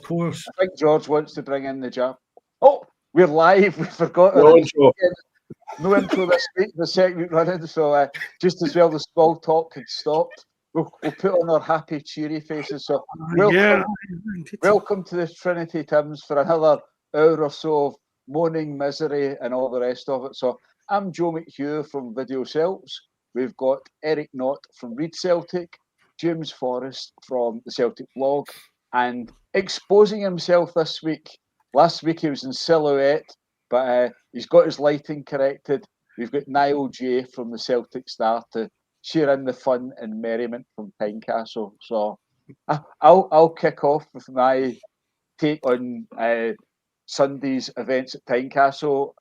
course. I think George wants to bring in the jam. Oh, we're live. We forgot. No intro. No intro this week, the second week running. So just as well the small talk had stopped, we'll put on our happy, cheery faces. So welcome to the Trinity Tims for another hour or so of moaning, misery, and all the rest of it. So I'm Joe McHugh from Video Celts. We've got Eric Knott from Reed Celtic, James Forrest from the Celtic Blog, and exposing himself this week. Last week he was in silhouette, but he's got his lighting corrected. We've got Niall J from the Celtic Star to share in the fun and merriment from Tynecastle. So I'll kick off with my take on Sunday's events at Tynecastle.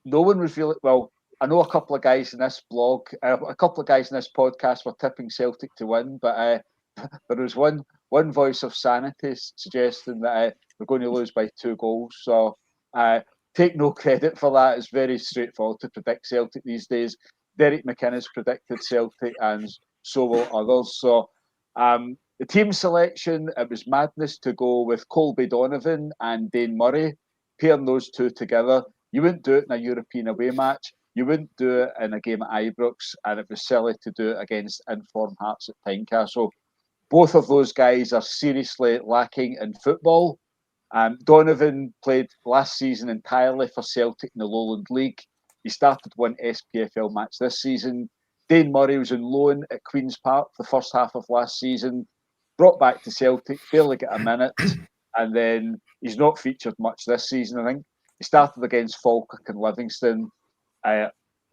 No one was really well. I know a couple of guys in this blog, a couple of guys in this podcast were tipping Celtic to win, but there was one voice of sanity suggesting that we're going to lose by 2 goals. So take no credit for that. It's very straightforward to predict Celtic these days. Derek McInnes predicted Celtic, and so will others. So the team selection, it was madness to go with Colby Donovan and Dane Murray, pairing those two together. You wouldn't do it in a European away match. You wouldn't do it in a game at Ibrox, and it was silly to do it against informed Hearts at Tynecastle. Both of those guys are seriously lacking in football. Donovan played last season entirely for Celtic in the Lowland League. He started one SPFL match this season. Dane Murray was on loan at Queen's Park the first half of last season, brought back to Celtic, barely got a minute, and then he's not featured much this season, I think. He started against Falkirk and Livingston.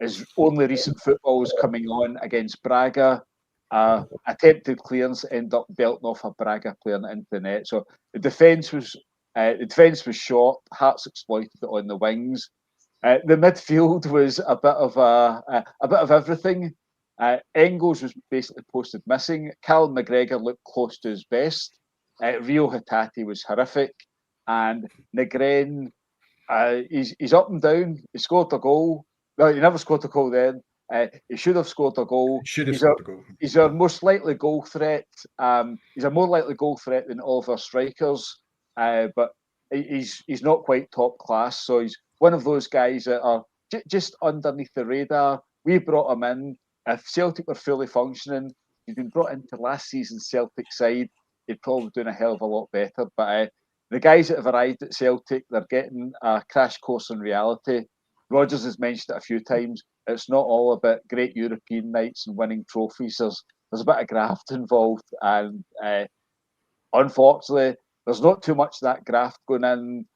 His only recent football was coming on against Braga. Attempted clearance, ended up belting off a Braga player into the net. So the defence was short. Hearts exploited it on the wings. The midfield was a bit of everything. Engels was basically posted missing. Callum McGregor looked close to his best. Rio Hatate was horrific, and Negren, he's up and down. He scored a goal. No, he never scored a goal then. He should have scored a goal. He's our most likely goal threat. He's a more likely goal threat than all of our strikers, but he's not quite top class. So he's one of those guys that are just underneath the radar. We brought him in. If Celtic were fully functioning, he'd been brought into last season's Celtic side. He'd probably doing a hell of a lot better. But the guys that have arrived at Celtic, they're getting a crash course in reality. Rodgers has mentioned it a few times. It's not all about great European nights and winning trophies. There's a bit of graft involved, and unfortunately, there's not too much of that graft going in.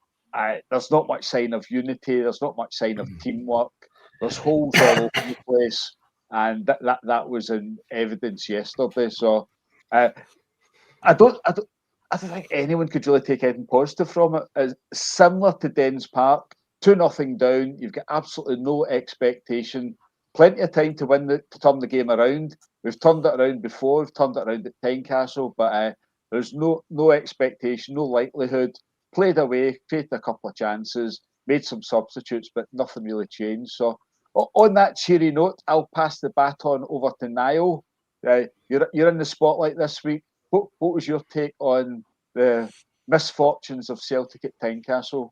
There's not much sign of unity. There's not much sign of teamwork. There's holes all over the place, and that was in evidence yesterday. So I don't think anyone could really take anything positive from it. It's similar to Dens Park. 2-0 down. You've got absolutely no expectation. Plenty of time to turn the game around. We've turned it around before. We've turned it around at Tynecastle, but there's no expectation, no likelihood. Played away, created a couple of chances, made some substitutes, but nothing really changed. So on that cheery note, I'll pass the baton over to Niall. You're in the spotlight this week. What was your take on the misfortunes of Celtic at Tynecastle?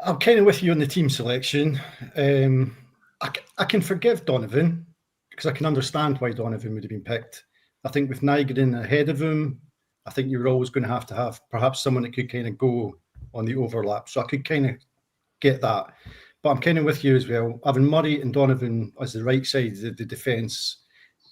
I'm kind of with you on the team selection. I can forgive Donovan because I can understand why Donovan would have been picked. I think with Nygren ahead of him, I think you were always going to have perhaps someone that could kind of go on the overlap. So I could kind of get that. But I'm kind of with you as well. Having Murray and Donovan as the right side of the defence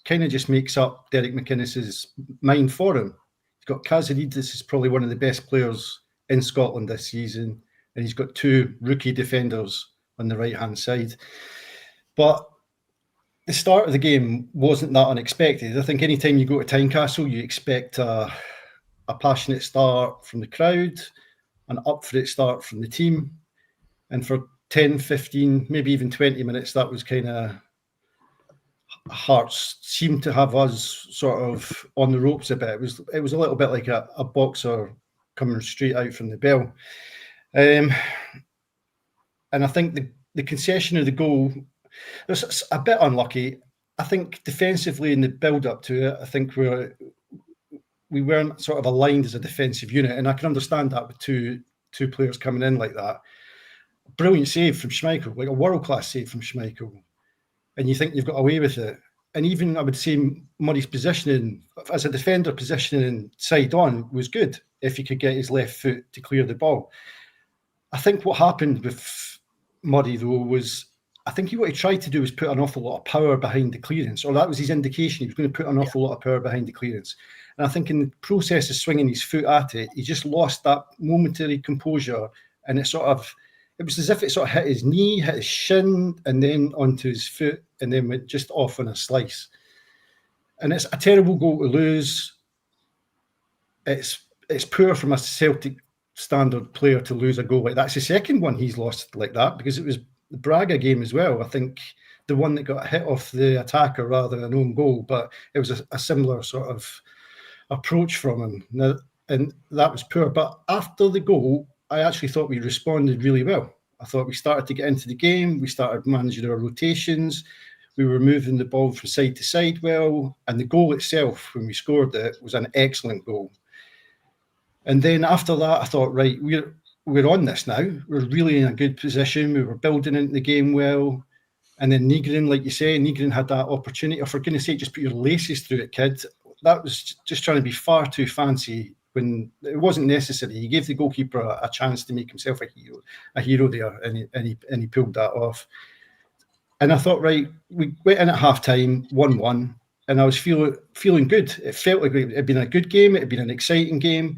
kind of just makes up Derek McInnes's mind for him. He's got Kazarides, is probably one of the best players in Scotland this season, and he's got 2 rookie defenders on the right-hand side. But the start of the game wasn't that unexpected. I think anytime you go to Tynecastle, you expect a passionate start from the crowd, an up-for-it start from the team. And for 10, 15, maybe even 20 minutes, that was kind of... Hearts seemed to have us sort of on the ropes a bit. It was a little bit like a boxer coming straight out from the bell. And I think the concession of the goal was a bit unlucky. I think defensively in the build-up to it, I think we weren't sort of aligned as a defensive unit, and I can understand that with two players coming in like that. Brilliant save from Schmeichel, like a world-class save from Schmeichel, and you think you've got away with it. And even I would say Murray's positioning as a defender, positioning side on was good if he could get his left foot to clear the ball. I think what happened with Murray though was, I think what he tried to do was put an awful lot of power behind the clearance, or that was his indication. He was going to put an awful lot of power behind the clearance. And I think in the process of swinging his foot at it, he just lost that momentary composure, and it was as if it sort of hit his knee, hit his shin, and then onto his foot, and then went just off on a slice. And it's a terrible goal to lose. It's poor from a Celtic standard player to lose a goal like that. It's the second one he's lost like that, because it was the Braga game as well. I think the one that got hit off the attacker rather than an own goal, but it was a similar sort of approach from him. Now, and that was poor. But after the goal, I actually thought we responded really well. I thought we started to get into the game. We started managing our rotations. We were moving the ball from side to side well. And the goal itself, when we scored it, was an excellent goal. And then after that, I thought, right, we're on this now. We're really in a good position. We were building into the game well. And then Nygren, like you say, Nygren had that opportunity. Oh, for goodness sake, just put your laces through it, kid. That was just trying to be far too fancy when it wasn't necessary. He gave the goalkeeper a chance to make himself a hero there, and he pulled that off. And I thought, right, we went in at half-time, 1-1, and I was feeling good. It felt like it had been a good game. It had been an exciting game.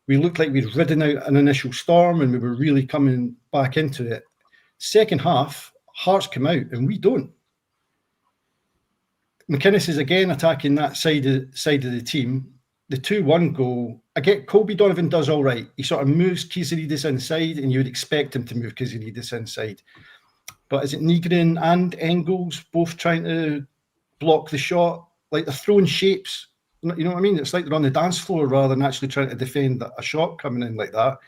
We looked like we'd ridden out an initial storm, and we were really coming back into it. Second half, Hearts come out, and we don't. McInnes is again attacking that side of the team. The 2-1 goal, I get Colby Donovan does all right. He sort of moves Kizilidis inside, and you would expect him to move Kizilidis inside. But is it Nygren and Engels both trying to block the shot? Like they're throwing shapes. You know what I mean? It's like they're on the dance floor rather than actually trying to defend a shot coming in like that.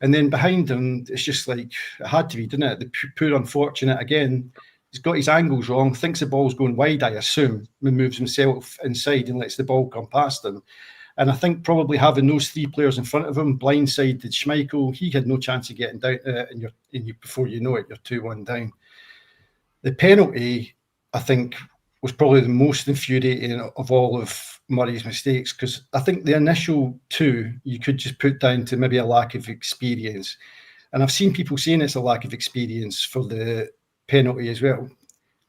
And then behind him, it's just like, it had to be, didn't it? The poor unfortunate again. He's got his angles wrong, thinks the ball's going wide, I assume, and moves himself inside and lets the ball come past him. And I think probably having those three players in front of him, blindsided Schmeichel, he had no chance of getting down and before you know it, you're 2-1 down. The penalty, I think, was probably the most infuriating of all of Murray's mistakes, because I think the initial two you could just put down to maybe a lack of experience. And I've seen people saying it's a lack of experience for the penalty as well.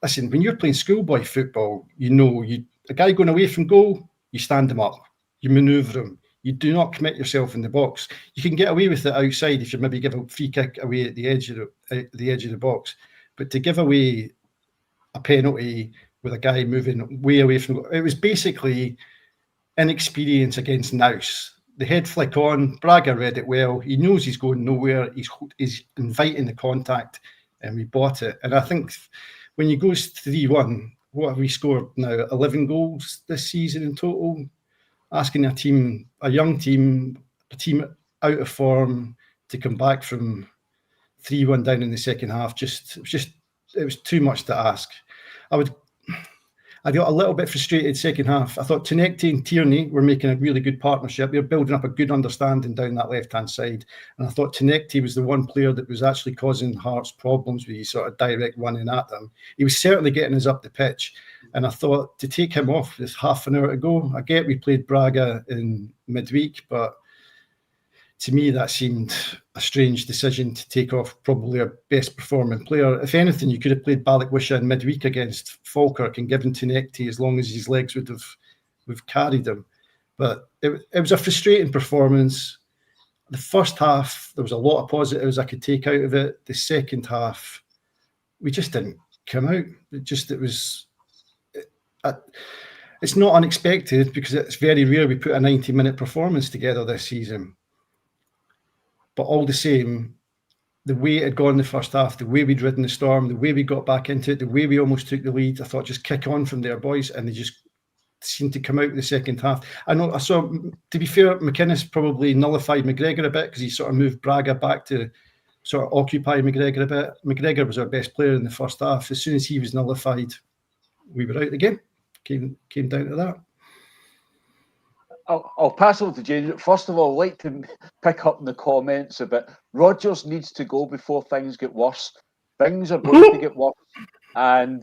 Listen, when you're playing schoolboy football, you know, a guy going away from goal, you stand him up, you manoeuvre him, you do not commit yourself in the box. You can get away with it outside if you maybe give a free kick away at the edge of the box, but to give away a penalty with a guy moving way away from goal, it was basically inexperience against Nous. The head flick on, Braga read it well. He knows he's going nowhere. He's inviting the contact, and we bought it. And I think when you goes 3-1, what have we scored now? 11 goals this season in total. Asking a young team, a team out of form, to come back from 3-1 down in the second half, it was too much to ask. I got a little bit frustrated second half. I thought Tinekti and Tierney were making a really good partnership. They were building up a good understanding down that left-hand side. And I thought Tinekti was the one player that was actually causing Hearts problems with his sort of direct running at them. He was certainly getting us up the pitch. And I thought to take him off with half an hour to go, I get we played Braga in midweek, but to me that seemed a strange decision to take off probably our best performing player. If anything, you could have played Balikwisha in midweek against Falkirk and given Tinekti as long as his legs would have carried him. But it was a frustrating performance. The first half, there was a lot of positives I could take out of it. The second half, we just didn't come out. It's not unexpected, because it's very rare we put a 90-minute performance together this season. But all the same, the way it had gone in the first half, the way we'd ridden the storm, the way we got back into it, the way we almost took the lead, I thought just kick on from there, boys. And they just seemed to come out in the second half. I saw, to be fair, McInnes probably nullified McGregor a bit, because he sort of moved Braga back to sort of occupy McGregor a bit. McGregor was our best player in the first half. As soon as he was nullified, we were out again. Came down to that. I'll pass on to James. First of all, I'd like to pick up in the comments about Rodgers needs to go before things get worse. Things are going to get worse. And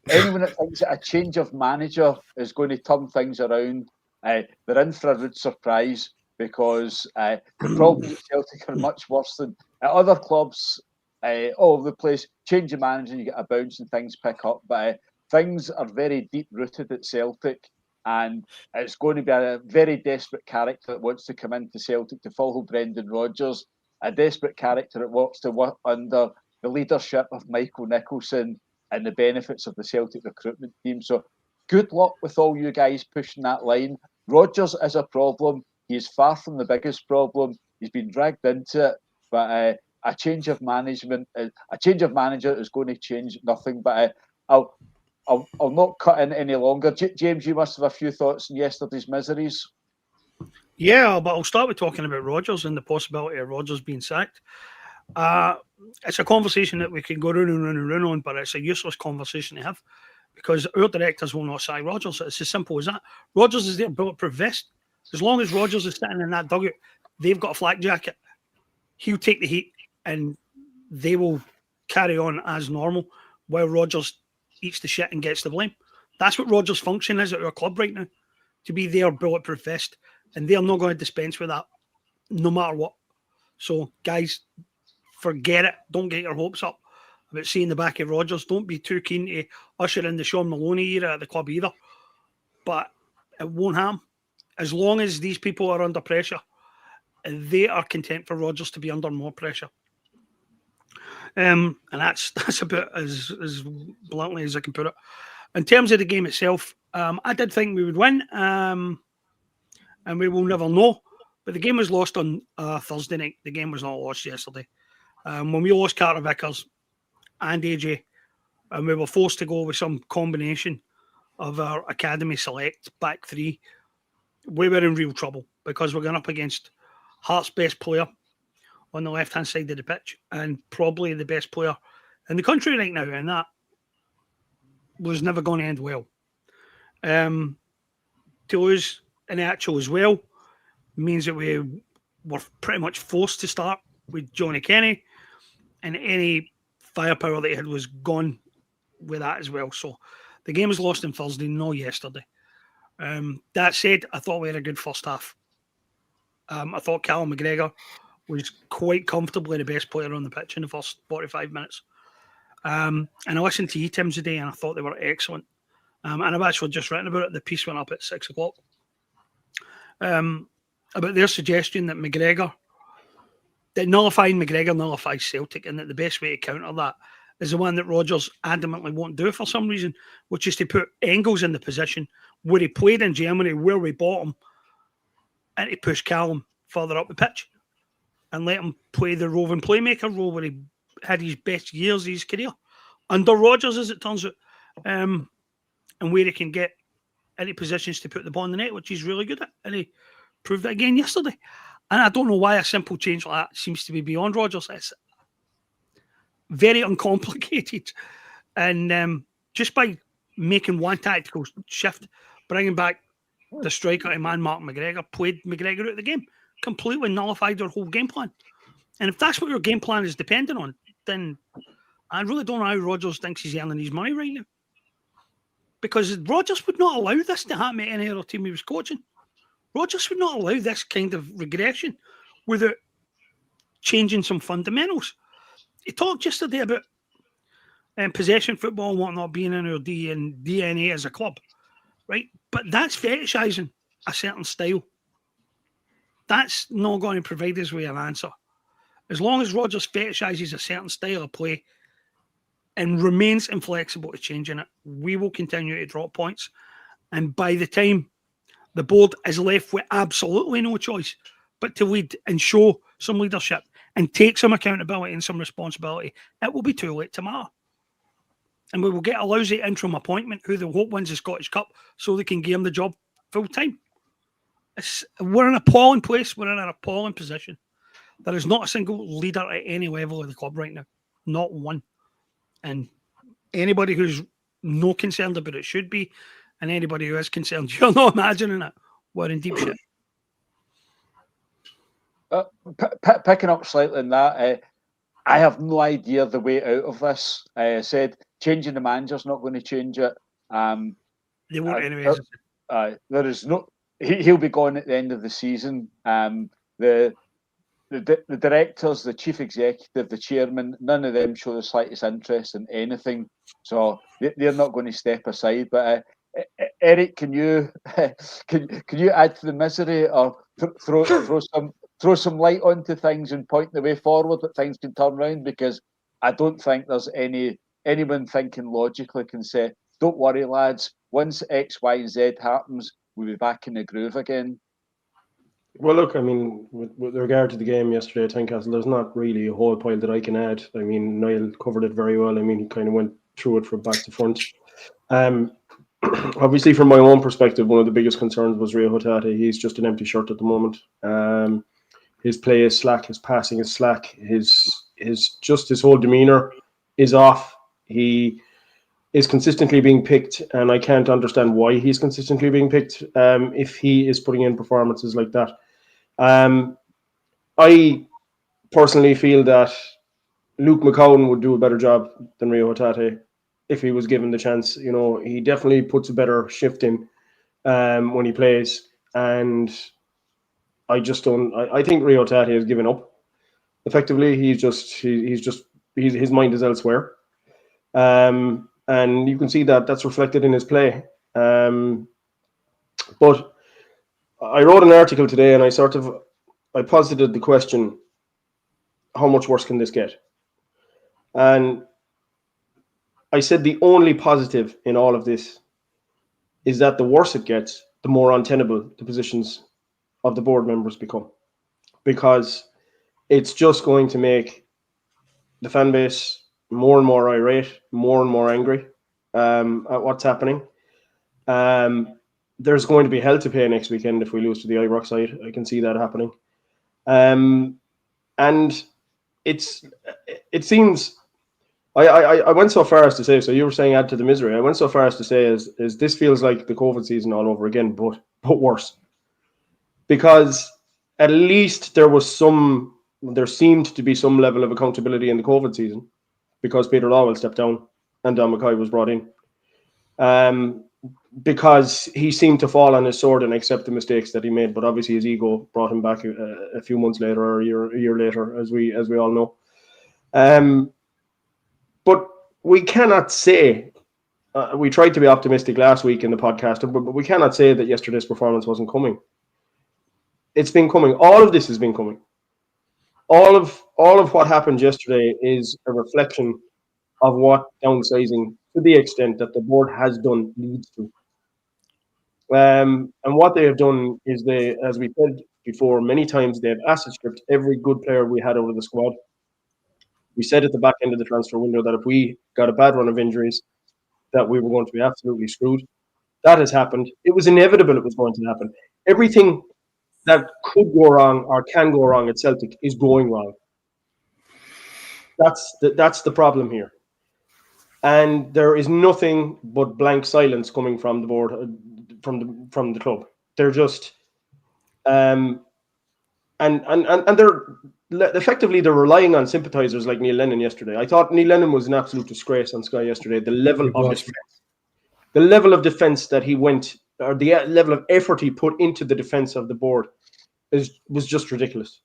anyone that thinks that a change of manager is going to turn things around, they're in for a rude surprise, because the problems at Celtic are much worse than at other clubs all over the place. Change of manager and you get a bounce and things pick up. But things are very deep-rooted at Celtic. And it's going to be a very desperate character that wants to come into Celtic to follow Brendan Rodgers, a desperate character that wants to work under the leadership of Michael Nicholson and the benefits of the Celtic recruitment team. So good luck with all you guys pushing that line. Rodgers is a problem. He is far from the biggest problem. He's been dragged into it, but a change of management, a change of manager is going to change nothing. But I'll not cut in any longer. James, you must have a few thoughts on yesterday's miseries. Yeah, but I'll start with talking about Rodgers and the possibility of Rodgers being sacked. It's a conversation that we can go round and round and round on, but it's a useless conversation to have, because our directors will not sack Rodgers. It's as simple as that. Rodgers is their bulletproof vest. As long as Rodgers is sitting in that dugout, they've got a flak jacket. He'll take the heat and they will carry on as normal while Rodgers eats the shit and gets the blame. That's what Rodgers' function is at our club right now, to be their bulletproof vest, and they're not going to dispense with that no matter what. So, guys, forget it. Don't get your hopes up about seeing the back of Rodgers. Don't be too keen to usher in the Sean Maloney era at the club either. But it won't happen. As long as these people are under pressure, they are content for Rodgers to be under more pressure. And that's about as bluntly as I can put it. In terms of the game itself, I did think we would win, and we will never know. But the game was lost on Thursday night. The game was not lost yesterday. When we lost Carter Vickers and AJ, and we were forced to go with some combination of our academy select back three, we were in real trouble, because we're going up against Hearts' best player on the left-hand side of the pitch, and probably the best player in the country right now, and that was never going to end well. To lose in actual as well means that we were pretty much forced to start with Johnny Kenny, and any firepower that he had was gone with that as well. So the game was lost on Thursday, not yesterday. That said, I thought we had a good first half. I thought Callum McGregor was quite comfortably the best player on the pitch in the first 45 minutes. And I listened to E-Tim today, and I thought they were excellent. And I've actually just written about it. The piece went up at 6 o'clock. About their suggestion that nullifying McGregor nullifies Celtic, and that the best way to counter that is the one that Rodgers adamantly won't do for some reason, which is to put Engels in the position where he played in Germany, where we bought him, and to push Callum further up the pitch and let him play the roving playmaker role where he had his best years of his career under Rodgers, as it turns out, and where he can get any positions to put the ball in the net, which he's really good at, and he proved that again yesterday. And I don't know why a simple change like that seems to be beyond Rodgers. It's very uncomplicated, and just by making one tactical shift, bringing back the striker to man Mark McGregor, played McGregor out of the game, completely nullified their whole game plan. And if that's what your game plan is dependent on, then I really don't know how Rodgers thinks he's earning his money right now. Because Rodgers would not allow this to happen at any other team he was coaching. Rodgers would not allow this kind of regression without changing some fundamentals. He talked yesterday about possession football and whatnot being in our DNA as a club, right? But that's fetishizing a certain style. That's not going to provide us with an answer. As long as Rodgers fetishizes a certain style of play and remains inflexible to changing it, we will continue to drop points. And by the time the board is left with absolutely no choice but to lead and show some leadership and take some accountability and some responsibility, it will be too late to matter. And we will get a lousy interim appointment who they hope wins the Scottish Cup so they can give him the job full time. We're in an appalling place. We're in an appalling position. There is not a single leader at any level of the club right now. Not one. And anybody who's no concerned about it should be, and anybody who is concerned, you're not imagining it. we're in deep shit. Picking up slightly on that, I have no idea the way out of this. I said changing the manager's not going to change it. They won't anyways. There is no. He'll be gone at the end of the season. The directors, the chief executive, the chairman, none of them show the slightest interest in anything. So they're not going to step aside. But Eric, can you can you add to the misery or throw some light onto things and point the way forward that things can turn around? Because I don't think there's anyone thinking logically can say, "Don't worry, lads. Once X, Y, and Z happens, we'll be back in the groove again." Well, look, I mean, with regard to the game yesterday at Tynecastle, there's not really a whole pile that I can add. I mean, Niall covered it very well. I mean, he kind of went through it from back to front. Obviously, from my own perspective, one of the biggest concerns was Rio Hatate. He's just an empty shirt at the moment. His play is slack. His passing is slack. His whole demeanour is off. He is consistently being picked, and I can't understand why he's consistently being picked if he is putting in performances like that. I personally feel that Luke McCowan would do a better job than Rio Hatate if he was given the chance. You know, he definitely puts a better shift in when he plays, and I just don't. I think Rio Hatate has given up. Effectively, his mind is elsewhere, and you can see that that's reflected in his play. But I wrote an article today, and I posited the question: how much worse can this get? And I said the only positive in all of this is that the worse it gets, the more untenable the positions of the board members become, because it's just going to make the fan base more and more irate, more and more angry at what's happening. There's going to be hell to pay next weekend if we lose to the Ibrox side. I can see that happening. And it seems I went so far as to say, so you were saying add to the misery. I went so far as to say is this feels like the COVID season all over again, but worse. Because at least there seemed to be some level of accountability in the COVID season, because Peter Lawwell stepped down and Don McKay was brought in. Because he seemed to fall on his sword and accept the mistakes that he made, but obviously his ego brought him back a few months later, or a year later, as we all know. But we cannot say, we tried to be optimistic last week in the podcast, but we cannot say that yesterday's performance wasn't coming. It's been coming. All of this has been coming. All of what happened yesterday is a reflection of what downsizing, to the extent that the board has done, leads to. And what they have done is as we said before many times, they have asset stripped every good player we had out of the squad. We said at the back end of the transfer window that if we got a bad run of injuries, that we were going to be absolutely screwed. That has happened. It was inevitable it was going to happen. Everything that could go wrong or can go wrong at Celtic is going wrong. That's the problem here. And there is nothing but blank silence coming from the board, from the club. They're just and they're effectively relying on sympathisers like Neil Lennon yesterday. I thought Neil Lennon was an absolute disgrace on Sky yesterday. The level of defence that he went, or the level of effort he put into the defence of the board was just ridiculous.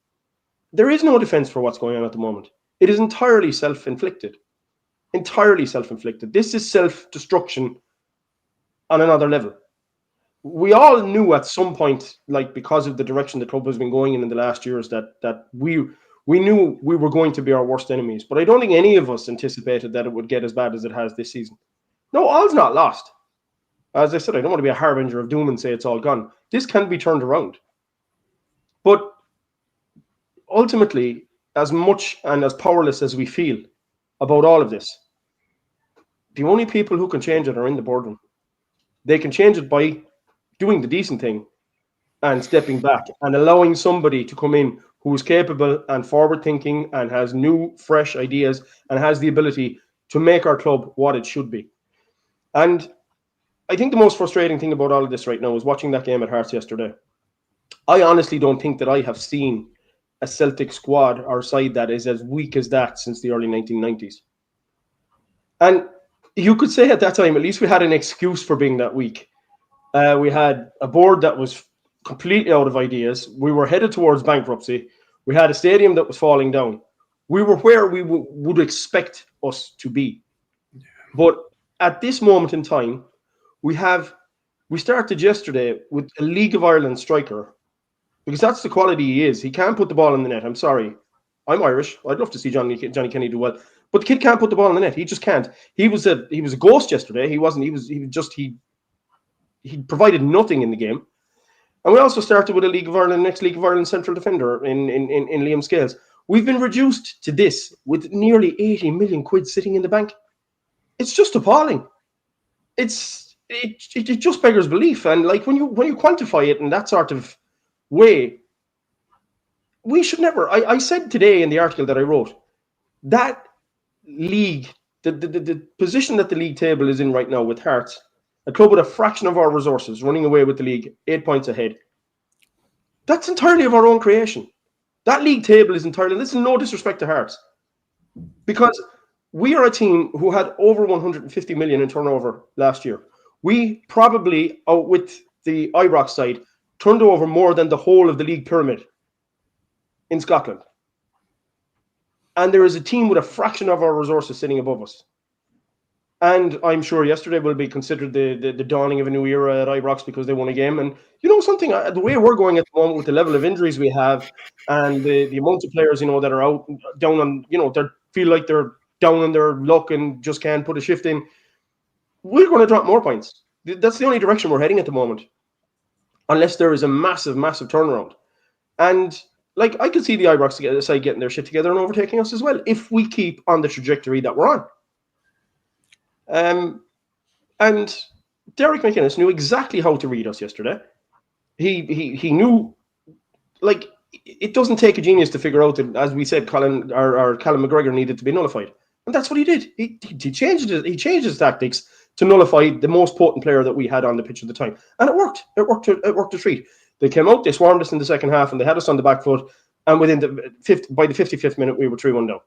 There is no defence for what's going on at the moment. It is entirely self-inflicted. Entirely self-inflicted. This is self-destruction on another level. We all knew at some point, like, because of the direction the club has been going in the last years, that we knew we were going to be our worst enemies. But I don't think any of us anticipated that it would get as bad as it has this season. No, all's not lost. As I said, I don't want to be a harbinger of doom and say it's all gone. This can be turned around. But ultimately, as much and as powerless as we feel about all of this, the only people who can change it are in the boardroom. They can change it by doing the decent thing and stepping back and allowing somebody to come in who is capable and forward-thinking and has new, fresh ideas and has the ability to make our club what it should be. And I think the most frustrating thing about all of this right now is watching that game at Hearts yesterday. I honestly don't think that I have seen a Celtic squad or side that is as weak as that since the early 1990s. And you could say at that time, at least we had an excuse for being that weak. We had a board that was completely out of ideas. We were headed towards bankruptcy. We had a stadium that was falling down. We were where we would expect us to be. But at this moment in time, we started yesterday with a League of Ireland striker, because that's the quality he is. He can't put the ball in the net. I'm sorry. I'm Irish. I'd love to see Johnny Kenny do well, but the kid can't put the ball in the net. He just can't. He was a ghost yesterday. He provided nothing in the game. And we also started with a League of Ireland, next League of Ireland central defender in Liam Scales. We've been reduced to this with nearly 80 million quid sitting in the bank. It's just appalling. It just beggars belief. And like when you quantify it in that sort of way, we should never. I said today in the article that I wrote that league, the position that the league table is in right now with Hearts, a club with a fraction of our resources, running away with the league, 8 points ahead. That's entirely of our own creation. That league table is entirely. This is no disrespect to Hearts, because we are a team who had over 150 million in turnover last year. We probably, with the Ibrox side, turned over more than the whole of the league pyramid in Scotland. And there is a team with a fraction of our resources sitting above us. And I'm sure yesterday will be considered the dawning of a new era at Ibrox because they won a game. And you know something, the way we're going at the moment with the level of injuries we have and the amount of players, that are out, down on, they feel like they're down on their luck and just can't put a shift in, we're going to drop more points. That's the only direction we're heading at the moment, unless there is a massive, massive turnaround. And like, I could see the Ibrox side getting their shit together and overtaking us as well if we keep on the trajectory that we're on. And Derek McInnes knew exactly how to read us yesterday. He knew, like, it doesn't take a genius to figure out that, as we said, Callum McGregor needed to be nullified, and that's what he did. He changed it. He changed his tactics to nullify the most potent player that we had on the pitch at the time, and it worked. It worked a treat. They came out, they swarmed us in the second half, and they had us on the back foot. And by the 55th minute, we were 3-1 down.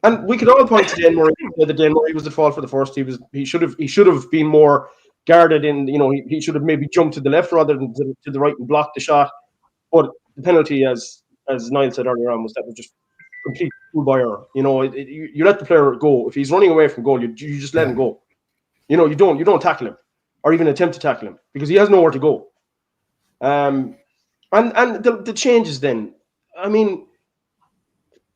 And we could all point to Dane Murray. That Dane Murray was at fault for the first. He should have been more guarded in. He should have maybe jumped to the left rather than to the right and blocked the shot. But the penalty, as Niall said earlier on, was just complete fool by error. You let the player go. If he's running away from goal, you just let him go. You don't tackle him or even attempt to tackle him because he has nowhere to go. And the changes then. I mean,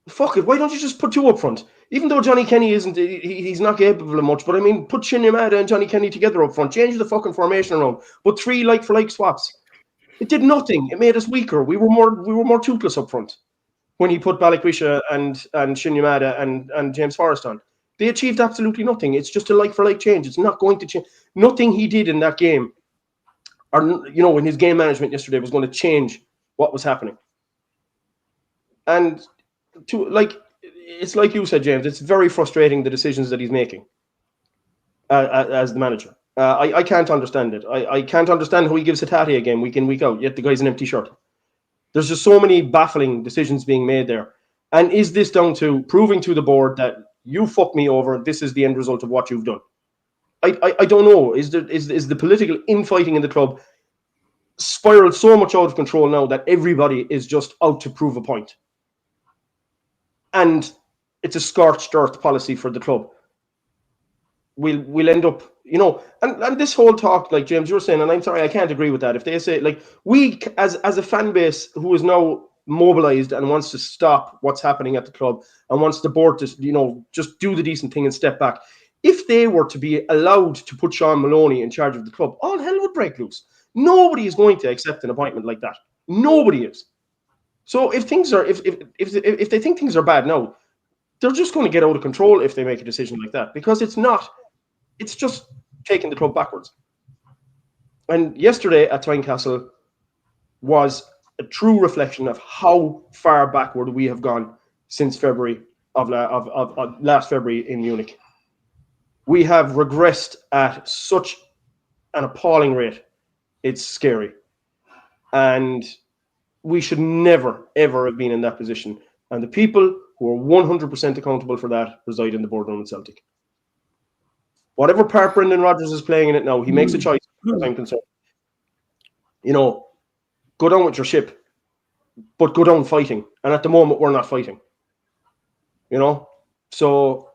fuck it. Why don't you just put two up front? Even though Johnny Kenny he's not capable of much. But I mean, put Shinyamada and Johnny Kenny together up front. Change the fucking formation around. Put 3 like-for-like swaps. It did nothing. It made us weaker. We were more toothless up front when he put Balikwisha and Shinyamada and James Forrest on. They achieved absolutely nothing. It's just a like-for-like change. It's not going to change. Nothing he did in that game, or in his game management yesterday, was going to change what was happening. And it's like you said, James. It's very frustrating, the decisions that he's making as the manager. I can't understand it. I can't understand how he gives Hatate a game week in, week out, yet the guy's an empty shirt. There's just so many baffling decisions being made there. And is this down to proving to the board that you fucked me over, this is the end result of what you've done? I don't know. Is the political infighting in the club spiraled so much out of control now that everybody is just out to prove a point? And it's a scorched earth policy for the club. We'll end up, and this whole talk, like James, you were saying, and I'm sorry, I can't agree with that. If they say, like, we as a fan base who is now mobilized and wants to stop what's happening at the club and wants the board to, just do the decent thing and step back. If they were to be allowed to put Sean Maloney in charge of the club, all hell would break loose. Nobody is going to accept an appointment like that. Nobody is. So if they think things are bad now, they're just going to get out of control if they make a decision like that, because it's just taking the club backwards. And yesterday at Tynecastle was a true reflection of how far backward we have gone since February of last February in Munich. We have regressed at such an appalling rate. It's scary. And we should never, ever have been in that position. And the people who are 100% accountable for that reside in the boardroom at Celtic. Whatever part Brendan Rodgers is playing in it now, he makes a choice, as far as I'm concerned. You know, go down with your ship, but go down fighting. And at the moment, we're not fighting. You know? So,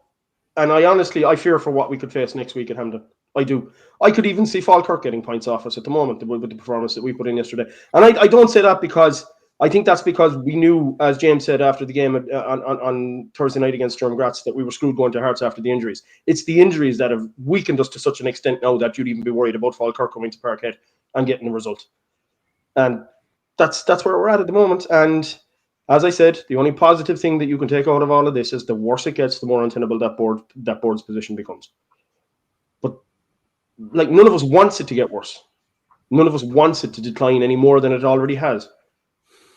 and I fear for what we could face next week at Hampden. I do. I could even see Falkirk getting points off us at the moment with the performance that we put in yesterday. And I don't say that because I think that's because we knew, as James said after the game on Thursday night against Sturm Graz, that we were screwed going to Hearts after the injuries. It's the injuries that have weakened us to such an extent now that you'd even be worried about Falkirk coming to Parkhead and getting the result. And that's where we're at the moment. And as I said, the only positive thing that you can take out of all of this is the worse it gets, the more untenable that board's position becomes. But like, none of us wants it to get worse. None of us wants it to decline any more than it already has.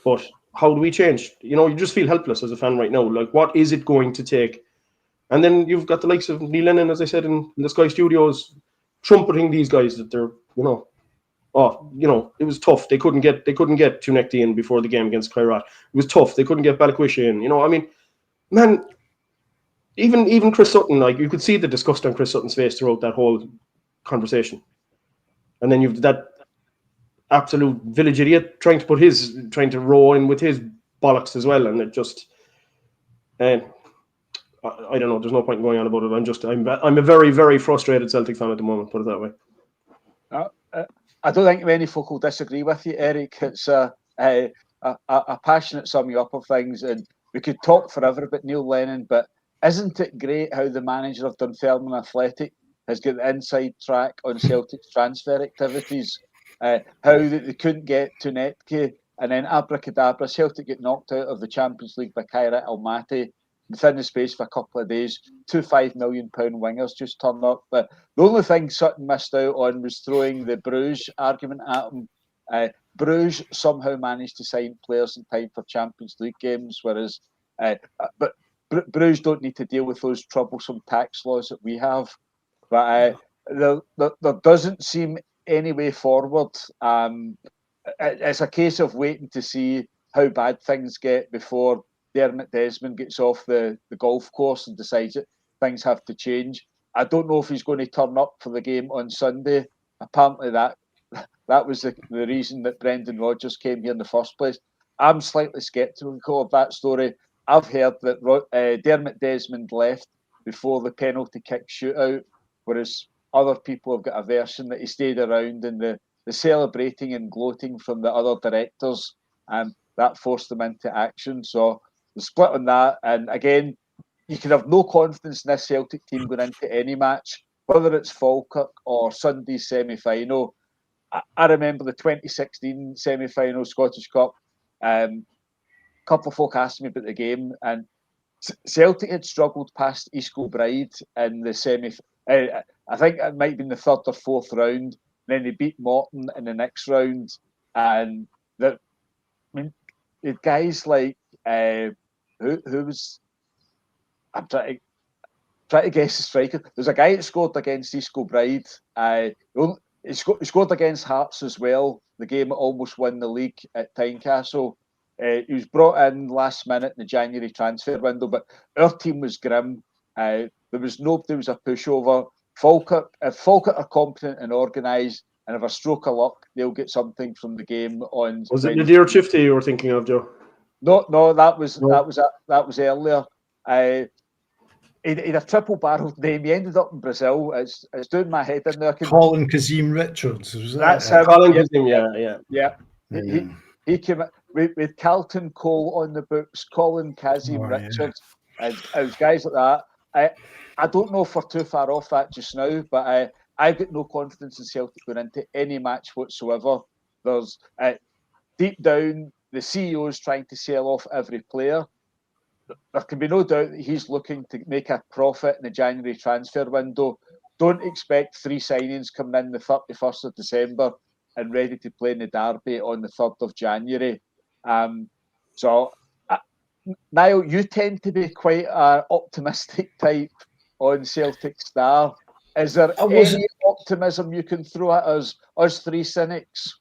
But how do we change? You know, you just feel helpless as a fan right now. Like, what is it going to take? And then you've got the likes of Neil Lennon, as I said, in the Sky Studios, trumpeting these guys that they're, it was tough. They couldn't get Tunekti in before the game against Kairat. It was tough. They couldn't get Balikwisha in. You know, I mean, man, even Chris Sutton, like, you could see the disgust on Chris Sutton's face throughout that whole conversation. And then you've that absolute village idiot trying to row in with his bollocks as well, and it just, I don't know. There's no point in going on about it. I'm a very, very frustrated Celtic fan at the moment. Put it that way. I don't think many folk will disagree with you, Eric. It's a passionate summing up of things, and we could talk forever about Neil Lennon, but isn't it great how the manager of Dunfermline Athletic has got the inside track on Celtic's transfer activities? How they couldn't get to Netke, and then abracadabra, Celtic get knocked out of the Champions League by Kairat Almaty within the space of a couple of days. 2 £5 million wingers just turned up. But the only thing Sutton missed out on was throwing the Bruges argument at him. Bruges somehow managed to sign players in time for Champions League games, whereas but Bruges don't need to deal with those troublesome tax laws that we have. But there doesn't seem any way forward. It's a case of waiting to see how bad things get before Dermot Desmond gets off the golf course and decides that things have to change. I don't know if he's going to turn up for the game on Sunday. Apparently that was the reason that Brendan Rodgers came here in the first place. I'm slightly sceptical of that story. I've heard that Dermot Desmond left before the penalty kick shootout, whereas other people have got a version that he stayed around, and the celebrating and gloating from the other directors, and that forced them into action. So the split on that, and again, you can have no confidence in this Celtic team going into any match, whether it's Falkirk or Sunday's semi-final. I remember the 2016 semi-final Scottish Cup. A couple of folk asked me about the game, and Celtic had struggled past East Kilbride in the semi. I think it might have been the third or fourth round. Then they beat Morton in the next round, and the guys like who was, I'm trying to guess the striker. There's a guy that scored against East Kilbride. He scored against Hearts as well. The game that almost won the league at Tynecastle. He was brought in last minute in the January transfer window, but our team was grim. There was a pushover. If Falkirk are competent and organised and have a stroke of luck, they'll get something from the game on. Was it Nadir Chifty you were thinking of, Joe? No, that was earlier. He had a triple-barreled name. He ended up in Brazil. It's doing my head in there. Colin Kazim Richards. Was that? That's him. Colin Kazim, yeah. He came with Carlton Cole on the books, Colin Kazim Richards, and guys like that. I don't know if we're too far off that just now, but I've got no confidence in Celtic going into any match whatsoever. There's deep down, the CEO is trying to sell off every player. There can be no doubt that he's looking to make a profit in the January transfer window. Don't expect 3 signings coming in the 31st of December and ready to play in the derby on the 3rd of January. So, Niall, you tend to be quite an optimistic type on Celtic Star. Is there any optimism you can throw at us three cynics?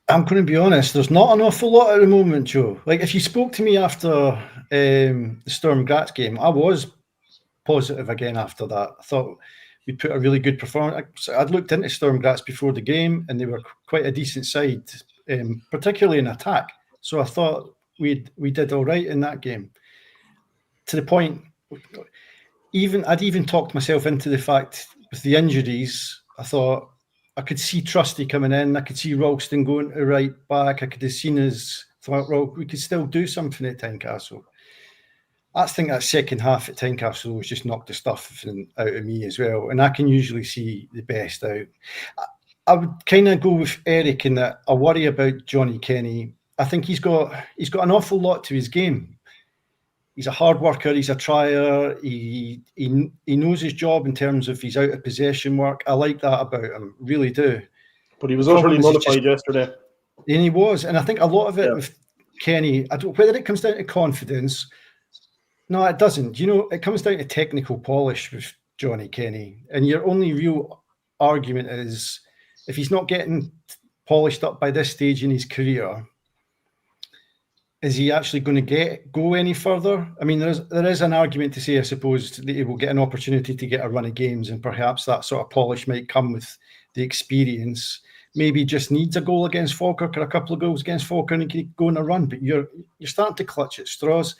I'm going to be honest, there's not an awful lot at the moment, Joe. Like, if you spoke to me after the Sturm Graz game, I was positive again after that. I thought we put a really good performance. I'd looked into Sturm Graz before the game, and they were quite a decent side, particularly in attack. So I thought we did all right in that game. To the point, I'd even talked myself into the fact with the injuries, I thought I could see Trusty coming in. I could see Ralston going to right back. I could have seen us. Thought, well, we could still do something at Tynecastle. I think that second half at Tynecastle was just knocked the stuff out of me as well. And I can usually see the best out. I would kind of go with Eric in that I worry about Johnny Kenny. I think he's got an awful lot to his game. He's a hard worker. He's a trier. He knows his job in terms of his out of possession work. I like that about him, really do. But he was utterly nullified yesterday. And he was, and I think a lot of it with Kenny, whether it comes down to confidence, no, it doesn't. You know, it comes down to technical polish with Johnny Kenny, and your only real argument is if he's not getting polished up by this stage in his career, is he actually going to go any further? I mean, there is an argument to say, I suppose, that he will get an opportunity to get a run of games, and perhaps that sort of polish might come with the experience. Maybe he just needs a goal against Falkirk or a couple of goals against Falkirk and he can go on a run, but you're starting to clutch at straws.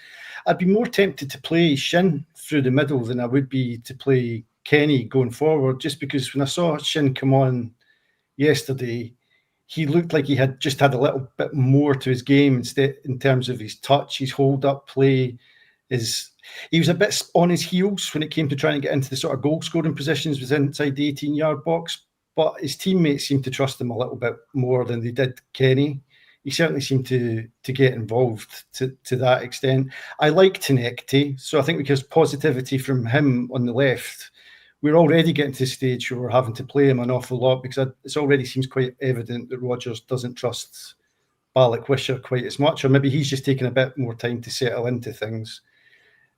I'd be more tempted to play Shin through the middle than I would be to play Kenny going forward, just because when I saw Shin come on yesterday, he looked like he had just had a little bit more to his game instead in terms of his touch, his hold-up play. He was a bit on his heels when it came to trying to get into the sort of goal-scoring positions was inside the 18-yard box, but his teammates seemed to trust him a little bit more than they did Kenny. He certainly seemed to get involved to that extent. I like Tinekti, so I think because positivity from him on the left, we're already getting to the stage where we're having to play him an awful lot because it already seems quite evident that Rodgers doesn't trust Balak Wisher quite as much, or maybe he's just taking a bit more time to settle into things.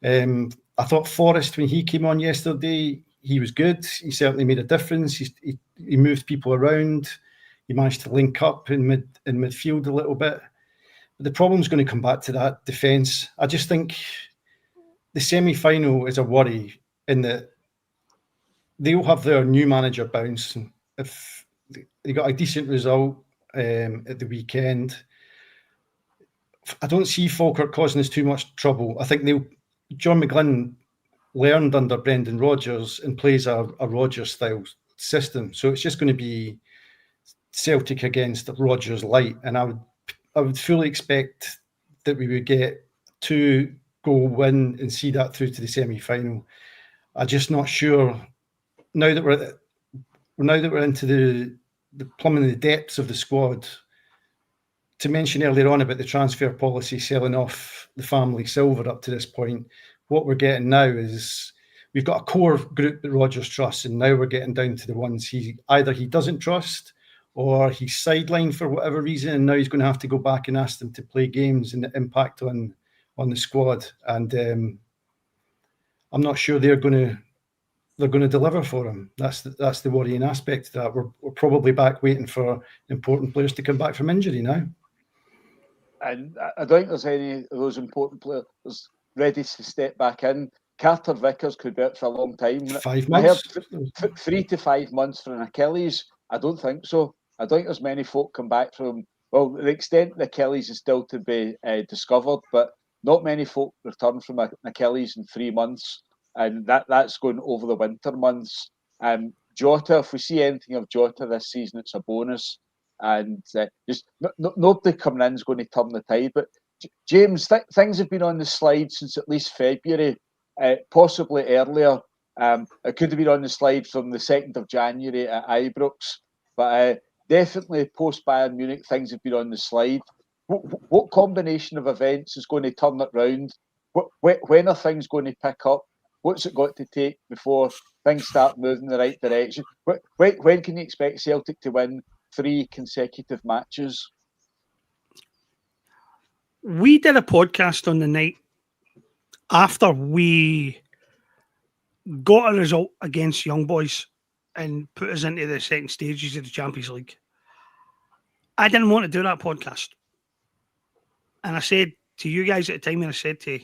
I thought Forrest, when he came on yesterday, he was good. He certainly made a difference. He moved people around. He managed to link up in midfield a little bit. But the problem's going to come back to that defence. I just think the semi-final is a worry in that they'll have their new manager bounce. If they got a decent result at the weekend, I don't see Falkirk causing us too much trouble. I think John McGlynn learned under Brendan Rodgers and plays a Rodgers-style system. So it's just going to be Celtic against Rodgers light. And I would fully expect that we would get 2-goal win and see that through to the semi-final. I'm just not sure. Now that we're into the plumbing the depths of the squad, to mention earlier on about the transfer policy selling off the family silver up to this point, what we're getting now is we've got a core group that Rodgers trusts, and now we're getting down to the ones he doesn't trust or he's sidelined for whatever reason, and now he's going to have to go back and ask them to play games and the impact on the squad. And I'm not sure they're going to deliver for him. That's the worrying aspect of that. We're probably back waiting for important players to come back from injury now. And I don't think there's any of those important players ready to step back in. Carter Vickers could be out for a long time. 5 months? I heard 3 to 5 months for an Achilles. I don't think so. I don't think there's many folk come back from, well, the extent the Achilles is still to be discovered, but not many folk return from an Achilles in 3 months. And that's going over the winter months. Jota, if we see anything of Jota this season, it's a bonus. And just nobody coming in is going to turn the tide. But James, things have been on the slide since at least February, possibly earlier. It could have been on the slide from the 2nd of January at Ibrox, but definitely post Bayern Munich, things have been on the slide. What combination of events is going to turn it round? When are things going to pick up? What's it got to take before things start moving in the right direction? When can you expect Celtic to win 3 consecutive matches? We did a podcast on the night after we got a result against Young Boys and put us into the second stages of the Champions League. I didn't want to do that podcast. And I said to you guys at the time, and I said to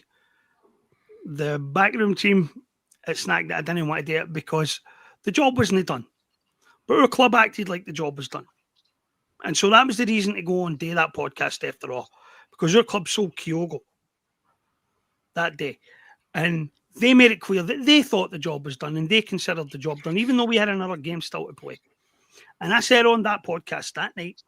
the backroom team at Snack that I didn't want to do it because the job wasn't done. But our club acted like the job was done. And so that was the reason to go and do that podcast after all, because our club sold Kyogo that day. And they made it clear that they thought the job was done and they considered the job done, even though we had another game still to play. And I said on that podcast that night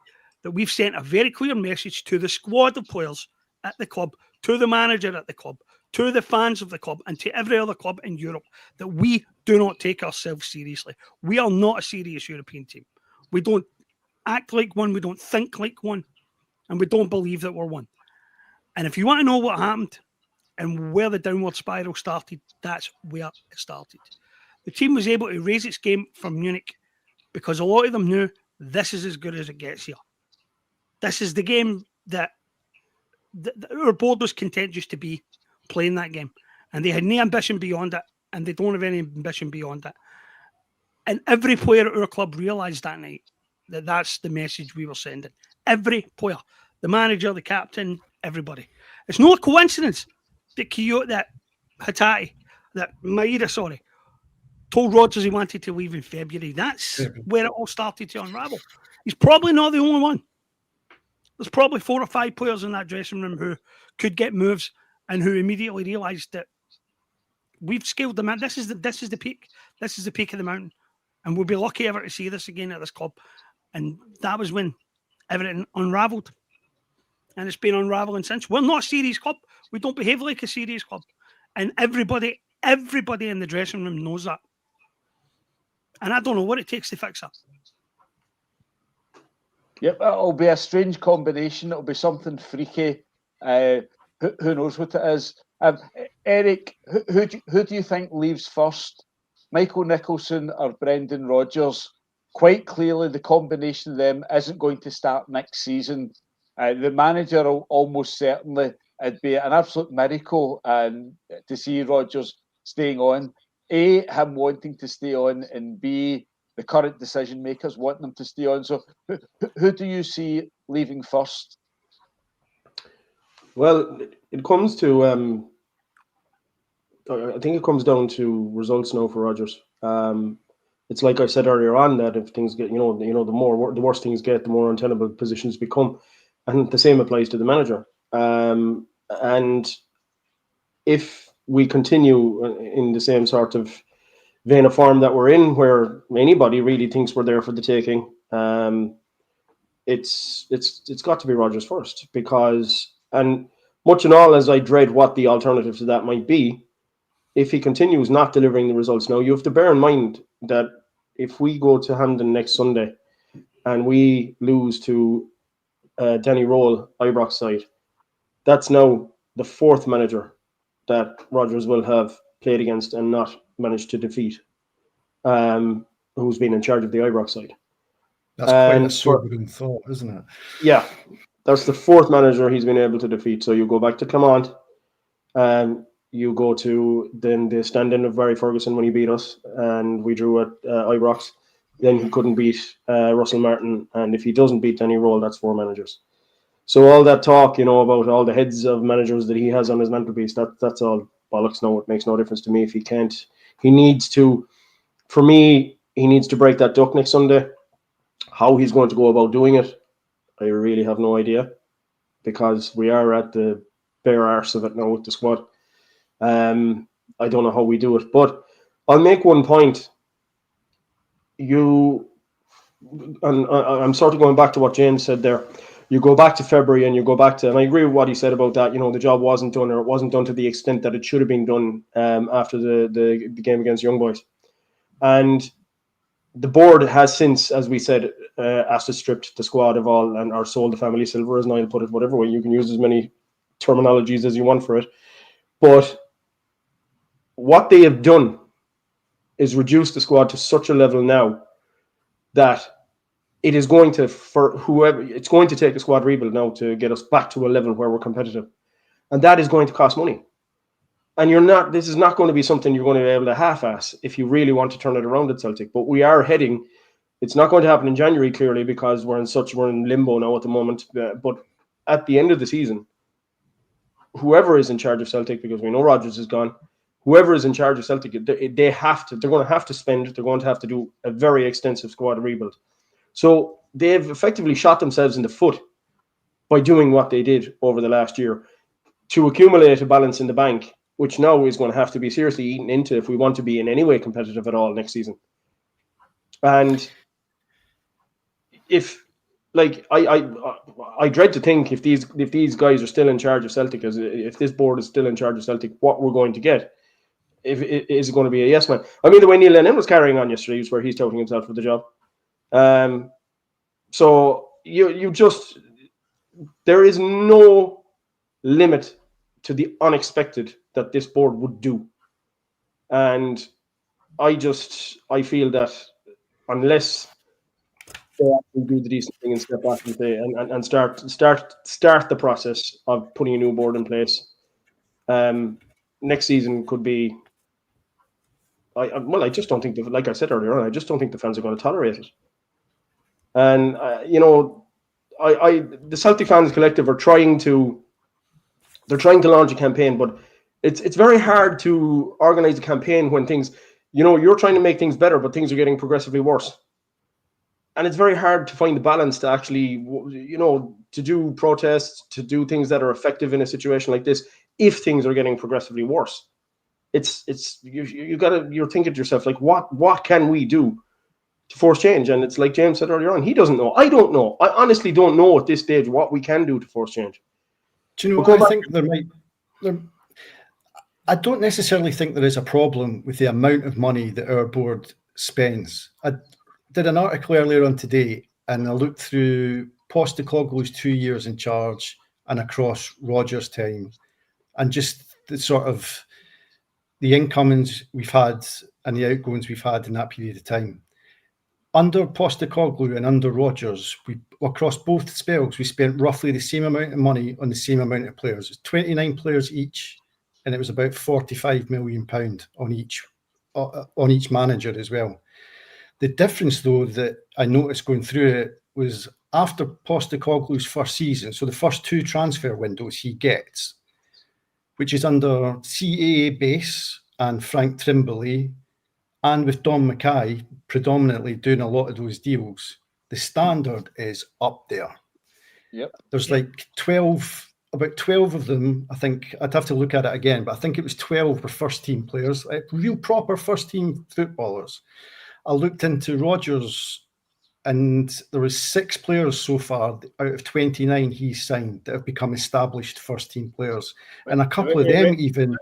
that we've sent a very clear message to the squad of players at the club, to the manager at the club, to the fans of the club, and to every other club in Europe that we do not take ourselves seriously. We are not a serious European team. We don't act like one, we don't think like one, and we don't believe that we're one. And if you want to know what happened and where the downward spiral started, that's where it started. The team was able to raise its game from Munich because a lot of them knew this is as good as it gets here. This is the game that our board was content just to be playing that game. And they had no ambition beyond it, and they don't have any ambition beyond it. And every player at our club realised that night that that's the message we were sending. Every player, the manager, the captain, everybody. It's not a coincidence that Maeda told Rodgers he wanted to leave in February. That's where it all started to unravel. He's probably not the only one. There's probably 4 or 5 players in that dressing room who could get moves and who immediately realised that we've scaled the mountain. This is the peak. This is the peak of the mountain. And we'll be lucky ever to see this again at this club. And that was when everything unravelled. And it's been unravelling since. We're not a serious club. We don't behave like a serious club. And everybody in the dressing room knows that. And I don't know what it takes to fix that. Yep, it'll be a strange combination. It'll be something freaky. Who knows what it is? Eric, who do you think leaves first? Michael Nicholson or Brendan Rodgers? Quite clearly, the combination of them isn't going to start next season. The manager will almost certainly, it'd be an absolute miracle to see Rodgers staying on. A, him wanting to stay on, and B, the current decision makers want them to stay on. So who do you see leaving first? Well, it comes to I think it comes down to results now for Rodgers. It's like I said earlier on that if things get, the worse things get, the more untenable positions become, and the same applies to the manager. And if we continue in the same sort of vein of form that we're in, where anybody really thinks we're there for the taking, it's got to be Rodgers first, because, and much and all as I dread what the alternative to that might be, if he continues not delivering the results now, you have to bear in mind that if we go to Hampden next Sunday and we lose to Danny Roll, Ibrox side, that's now the 4th manager that Rodgers will have played against and not managed to defeat, who's been in charge of the Ibrox side. That's quite a sobering thought, isn't it? Yeah, that's the 4th manager he's been able to defeat. So you go back to Clement, you go to then the stand-in of Barry Ferguson when he beat us, and we drew at Ibrox. Then he couldn't beat Russell Martin, and if he doesn't beat Danny Roll, that's 4 managers. So all that talk, about all the heads of managers that he has on his mantelpiece, that's all bollocks. No, it makes no difference to me if he can't. He needs to, for me, he needs to break that duck next Sunday. How he's going to go about doing it, I really have no idea, because we are at the bare arse of it now with the squad. I don't know how we do it, but I'll make one point. And I'm sort of going back to what James said there. You go back to February and you go back to, and I agree with what he said about that, the job wasn't done, or it wasn't done to the extent that it should have been done after the game against Young Boys. And the board has since, as we said, asked to strip the squad of all, or sold the family silver, as Niall put it, whatever way. You can use as many terminologies as you want for it. But what they have done is reduce the squad to such a level now that it is going to, it's going to take a squad rebuild now to get us back to a level where we're competitive. And that is going to cost money. And this is not going to be something you're going to be able to half-ass if you really want to turn it around at Celtic. But we are heading. It's not going to happen in January, clearly, because we're in limbo now at the moment. But at the end of the season, whoever is in charge of Celtic, because we know Rodgers is gone, whoever is in charge of Celtic, they're going to have to spend. They're going to have to do a very extensive squad rebuild. So they've effectively shot themselves in the foot by doing what they did over the last year to accumulate a balance in the bank, which now is going to have to be seriously eaten into if we want to be in any way competitive at all next season. And if, like, I dread to think if these guys are still in charge of Celtic, if this board is still in charge of Celtic, what we're going to get. Is it going to be a yes man? I mean, the way Neil Lennon was carrying on yesterday is where he's touting himself for the job. So you just, there is no limit to the unexpected that this board would do. And I feel that unless they actually do the decent thing and step back and say and start the process of putting a new board in place, next season could be. I just don't think, like I said earlier on, I just don't think the fans are going to tolerate it. And the Celtic Fans Collective are trying to launch a campaign, but it's very hard to organize a campaign when things, you're trying to make things better, but things are getting progressively worse. And it's very hard to find the balance to actually, to do protests, to do things that are effective in a situation like this, if things are getting progressively worse. You're thinking to yourself, like, what can we do to force change? And it's like James said earlier on, he doesn't know. I don't know. I honestly don't know at this stage what we can do to force change. Do you know what I think I don't necessarily think there is a problem with the amount of money that our board spends. I did an article earlier on today, and I looked through Postecoglou's 2 years in charge and across Rodgers' time, and just the sort of the incomings we've had and the outgoings we've had in that period of time. Under Postecoglou and under Rodgers, we across both spells, we spent roughly the same amount of money on the same amount of players. It's 29 players each, and it was about £45 million on each manager as well. The difference, though, that I noticed going through it was after Postecoglou's first season, so the first two transfer windows he gets, which is under CAA base and Frank Trimbley, and with Don Mackay predominantly doing a lot of those deals, the standard is up there. Yep. There's like about 12 of them, I think, I'd have to look at it again, but I think it was 12 were first-team players, real proper first-team footballers. I looked into Rodgers, and there was 6 players so far out of 29 he's signed that have become established first-team players. And a couple of them even...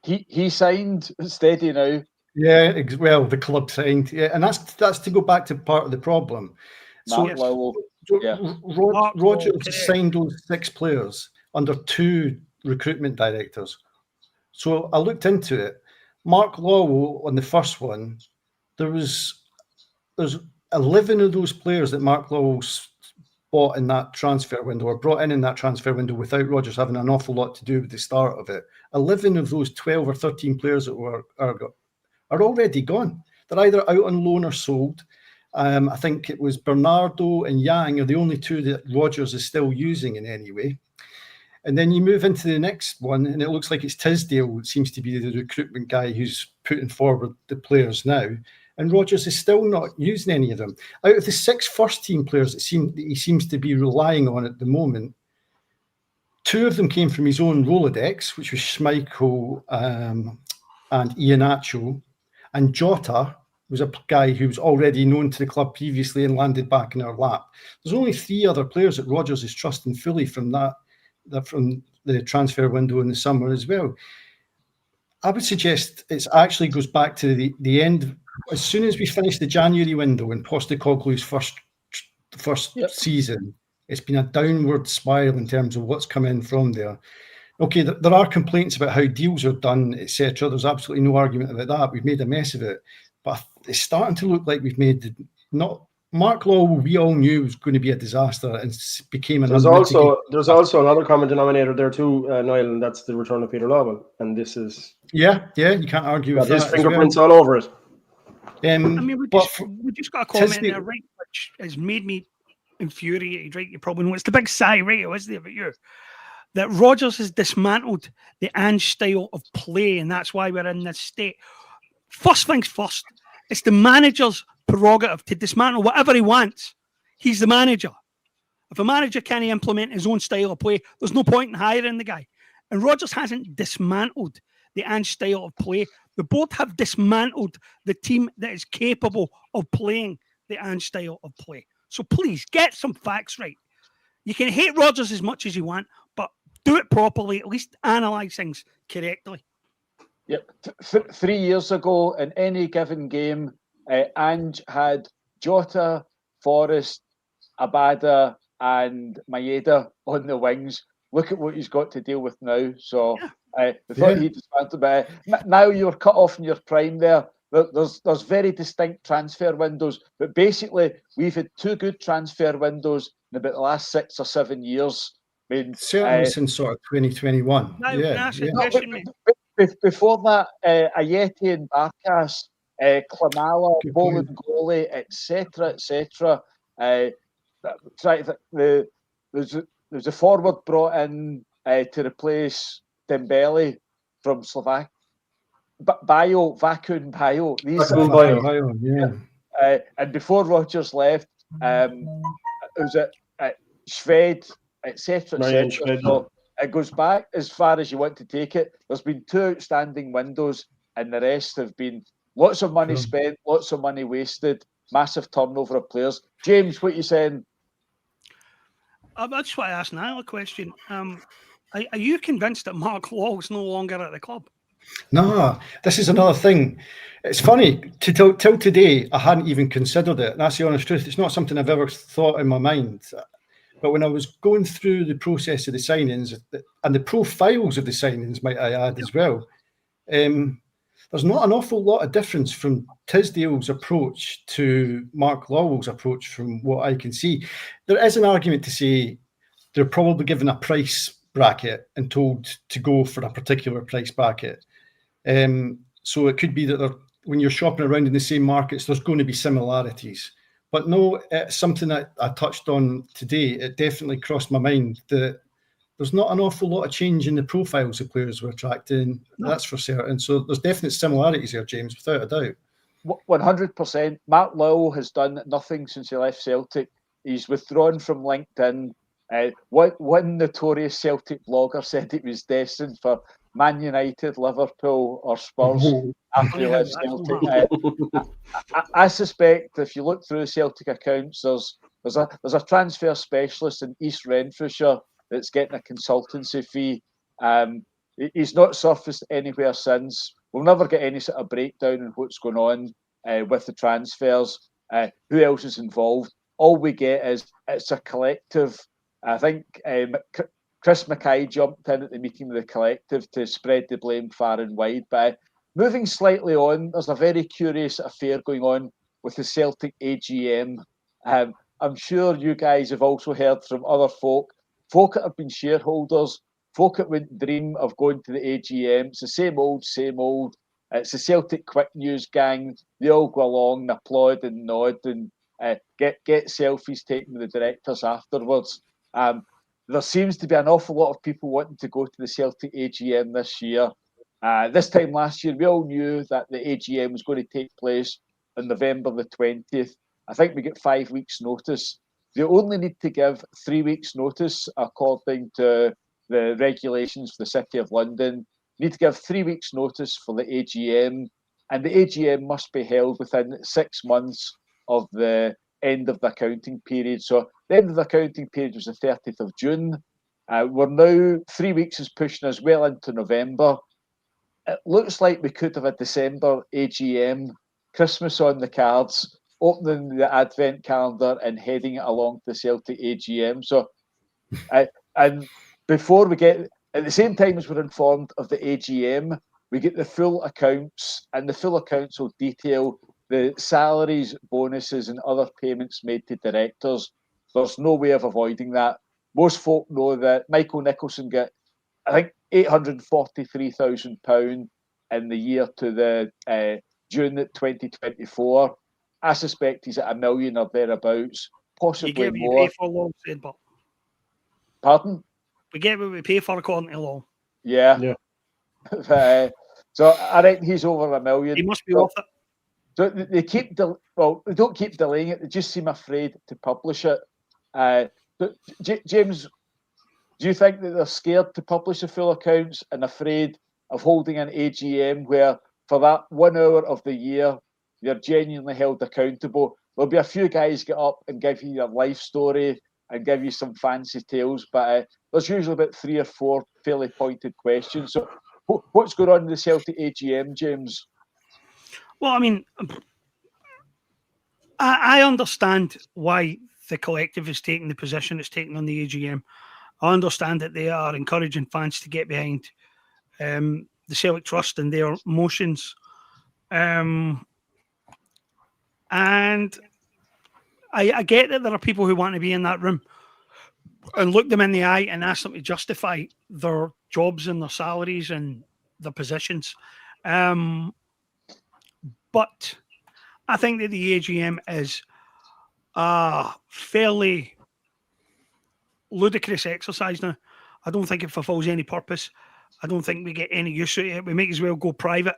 He signed steady now. Yeah, well, the club signed. Yeah, and that's to go back to part of the problem. Mark Lowell. Yeah. Rodgers signed those 6 players under 2 recruitment directors. So I looked into it. Mark Lowell on the first one, there's 11 of those players that Mark Lowell bought in that transfer window, or brought in that transfer window without Rodgers having an awful lot to do with the start of it. 11 of those 12 or 13 players that are already gone. They're either out on loan or sold. I think it was Bernardo and Yang are the only 2 that Rodgers is still using in any way. And then you move into the next one, and it looks like it's Tisdale, it seems to be the recruitment guy who's putting forward the players now. And Rodgers is still not using any of them. Out of the 6 first-team players that he seems to be relying on at the moment, 2 of them came from his own Rolodex, which was Schmeichel and Iheanacho. And Jota was a guy who was already known to the club previously and landed back in our lap. There's only 3 other players that Rodgers is trusting fully from from the transfer window in the summer as well. I would suggest it actually goes back to the end. As soon as we finish the January window and Postecoglou's first season, it's been a downward spiral in terms of what's come in from there. Okay, there are complaints about how deals are done, etc. There's absolutely no argument about that. We've made a mess of it. But it's starting to look like we've made not Mark Lowell, we all knew was going to be a disaster and became an There's unmitigated also another common denominator there too, Niall, and that's the return of Peter Lawwell. And this is you can't argue with his that. fingerprints all over it. I mean, we just got a comment there, right, which has made me infuriated, right? You probably know it's the big sigh, right? Isn't it, about you? That Rodgers has dismantled the Ange style of play, and that's why we're in this state. First things first, it's the manager's prerogative to dismantle whatever he wants. He's the manager. If a manager can't implement his own style of play, there's no point in hiring the guy. And Rodgers hasn't dismantled the Ange style of play. The board have dismantled the team that is capable of playing the Ange style of play. So please get some facts right. You can hate Rodgers as much as you want, but do it properly. At least analyse things correctly. Yep. 3 years ago, in any given game, Ange had Jota, Forrest, Abada, and Maeda on the wings. Look at what he's got to deal with now. So thought he dismantled. Now you're cut off in your prime there. There's very distinct transfer windows, but basically we've had 2 good transfer windows in about the last 6 or 7 years. I mean, certainly since sort of 2021. Before that, Ayeti and Barkas, Klamala, Bolingoli, etc., etc. There's a forward brought in to replace Dembele from Slovakia. Vakun Bayo. And before Rodgers left, it was Shved, etc., etc. So it goes back as far as you want to take it. There's been 2 outstanding windows, and the rest have been lots of money spent, lots of money wasted, massive turnover of players. James, what are you saying? That's why I asked Niall a question. Are you convinced that Mark Lawwell's no longer at the club? No, this is another thing. It's funny, till today, I hadn't even considered it. That's the honest truth. It's not something I've ever thought in my mind. But when I was going through the process of the signings, and the profiles of the signings, might I add as well, there's not an awful lot of difference from Tisdale's approach to Mark Lawwell's approach from what I can see. There is an argument to say they're probably given a price bracket and told to go for a particular price bracket. So it could be that when you're shopping around in the same markets, there's going to be similarities. But no, it's something that I touched on today. It definitely crossed my mind that there's not an awful lot of change in the profiles of players we're attracting. No. That's for certain. So there's definite similarities here, James, without a doubt. 100%. Mark Lowell has done nothing since he left Celtic. He's withdrawn from LinkedIn. One notorious Celtic blogger said it was destined for Man United, Liverpool, or Spurs after he left Celtic. I suspect if you look through the Celtic accounts, there's a transfer specialist in East Renfrewshire that's getting a consultancy fee. He's not surfaced anywhere since. We'll never get any sort of breakdown on what's going on with the transfers. Who else is involved? All we get is it's a collective. I think Chris Mackay jumped in at the meeting with the collective to spread the blame far and wide. But moving slightly on, there's a very curious affair going on with the Celtic AGM. I'm sure you guys have also heard from other folk that have been shareholders, folk that wouldn't dream of going to the AGM. It's the same old, same old. It's the Celtic Quick News gang. They all go along and applaud and nod and get selfies taken with the directors afterwards. There seems to be an awful lot of people wanting to go to the Celtic AGM this year. This time last year, we all knew that the AGM was going to take place on November the 20th. I think we get 5 weeks' notice. They only need to give 3 weeks' notice according to the regulations for the City of London. You need to give 3 weeks' notice for the AGM, and the AGM must be held within 6 months of the end of the accounting period. So the end of the accounting period was the 30th of June. We're now 3 weeks is pushing us well into November. It looks like we could have a December AGM, Christmas on the cards, opening the Advent calendar and heading it along to the Celtic AGM. So, and before we get, at the same time as we're informed of the AGM, we get the full accounts, and the full accounts will detail the salaries, bonuses, and other payments made to directors, there's no way of avoiding that. Most folk know that Michael Nicholson got, I think, £843,000 in the year to the June 2024. I suspect he's at $1 million or thereabouts, possibly you get what more. you pay for, law, said, but Pardon? we get what we pay for according to law. Yeah. So I reckon he's over $1 million. He must be worth it. So they keep they don't keep delaying it. They just seem afraid to publish it. James, do you think that they're scared to publish the full accounts and afraid of holding an AGM where, for that 1 hour of the year, you're genuinely held accountable? There'll be a few guys get up and give you your life story and give you some fancy tales, but there's usually about 3 or 4 fairly pointed questions. So, what's going on in the Celtic AGM, James? Well, I mean, I understand why the collective is taking the position it's taking on the AGM. I understand that they are encouraging fans to get behind the Celtic Trust and their motions. And I get that there are people who want to be in that room and look them in the eye and ask them to justify their jobs and their salaries and their positions. But I think that the AGM is a fairly ludicrous exercise now. I don't think it fulfills any purpose. I don't think we get any use out of it. We might as well go private,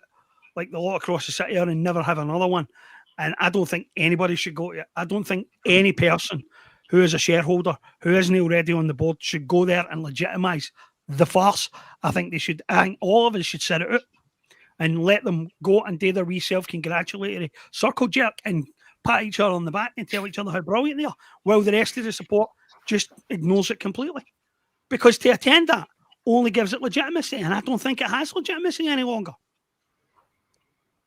like the lot across the city are, and never have another one. And I don't think anybody should go to it. I don't think any person who is a shareholder, who isn't already on the board, should go there and legitimise the farce. I think all of us should sit it out and let them go and do their wee self-congratulatory circle jerk and pat each other on the back and tell each other how brilliant they are, while the rest of the support just ignores it completely. Because to attend that only gives it legitimacy, and I don't think it has legitimacy any longer.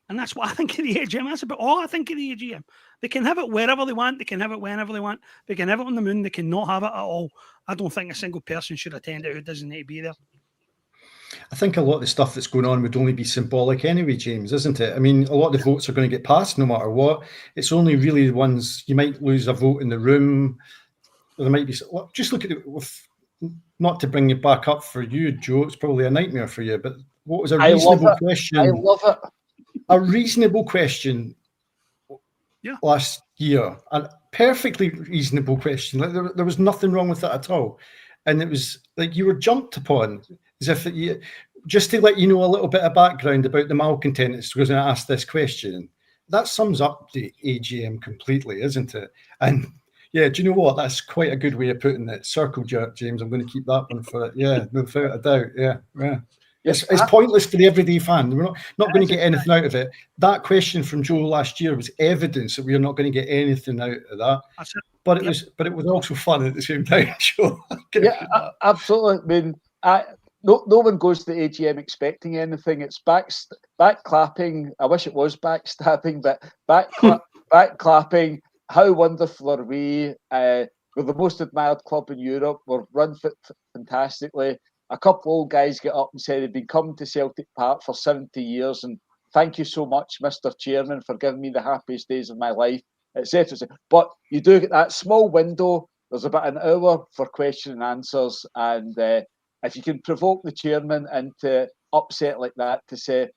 And that's what I think of the AGM. That's about all I think of the AGM. They can have it wherever they want. They can have it whenever they want. They can have it on the moon. They cannot have it at all. I don't think a single person should attend it who doesn't need to be there. I think a lot of the stuff that's going on would only be symbolic anyway, James, isn't it? I mean, a lot of the votes are going to get passed no matter what. It's only really the ones you might lose a vote in the room. There might be. Just look at it. Not to bring you back up for you, Joe. It's probably a nightmare for you. But what was a reasonable question? I love it. A reasonable question. Yeah. Last year, a perfectly reasonable question. Like there was nothing wrong with that at all, and it was like you were jumped upon as if you, just to let you know a little bit of background about the malcontents was going to ask this question. That sums up the AGM completely, isn't it? And yeah, do you know what? That's quite a good way of putting it. Circle jerk, James. I'm going to keep that one for it. Yeah, without a doubt. Yeah. It's pointless for the everyday fan. We're not going to get anything out of it. That question from Joe last year was evidence that we are not going to get anything out of that. But it was also fun at the same time, Joe. Yeah, absolutely. I mean, no one goes to the AGM expecting anything. It's back clapping. I wish it was backstabbing, but back clapping. How wonderful are we? We're the most admired club in Europe. We're run fantastically. A couple old guys get up and say they've been coming to Celtic Park for 70 years, and thank you so much, Mr. Chairman, for giving me the happiest days of my life, etc. But you do get that small window. There's about an hour for question and answers, and if you can provoke the chairman into upset like that, to say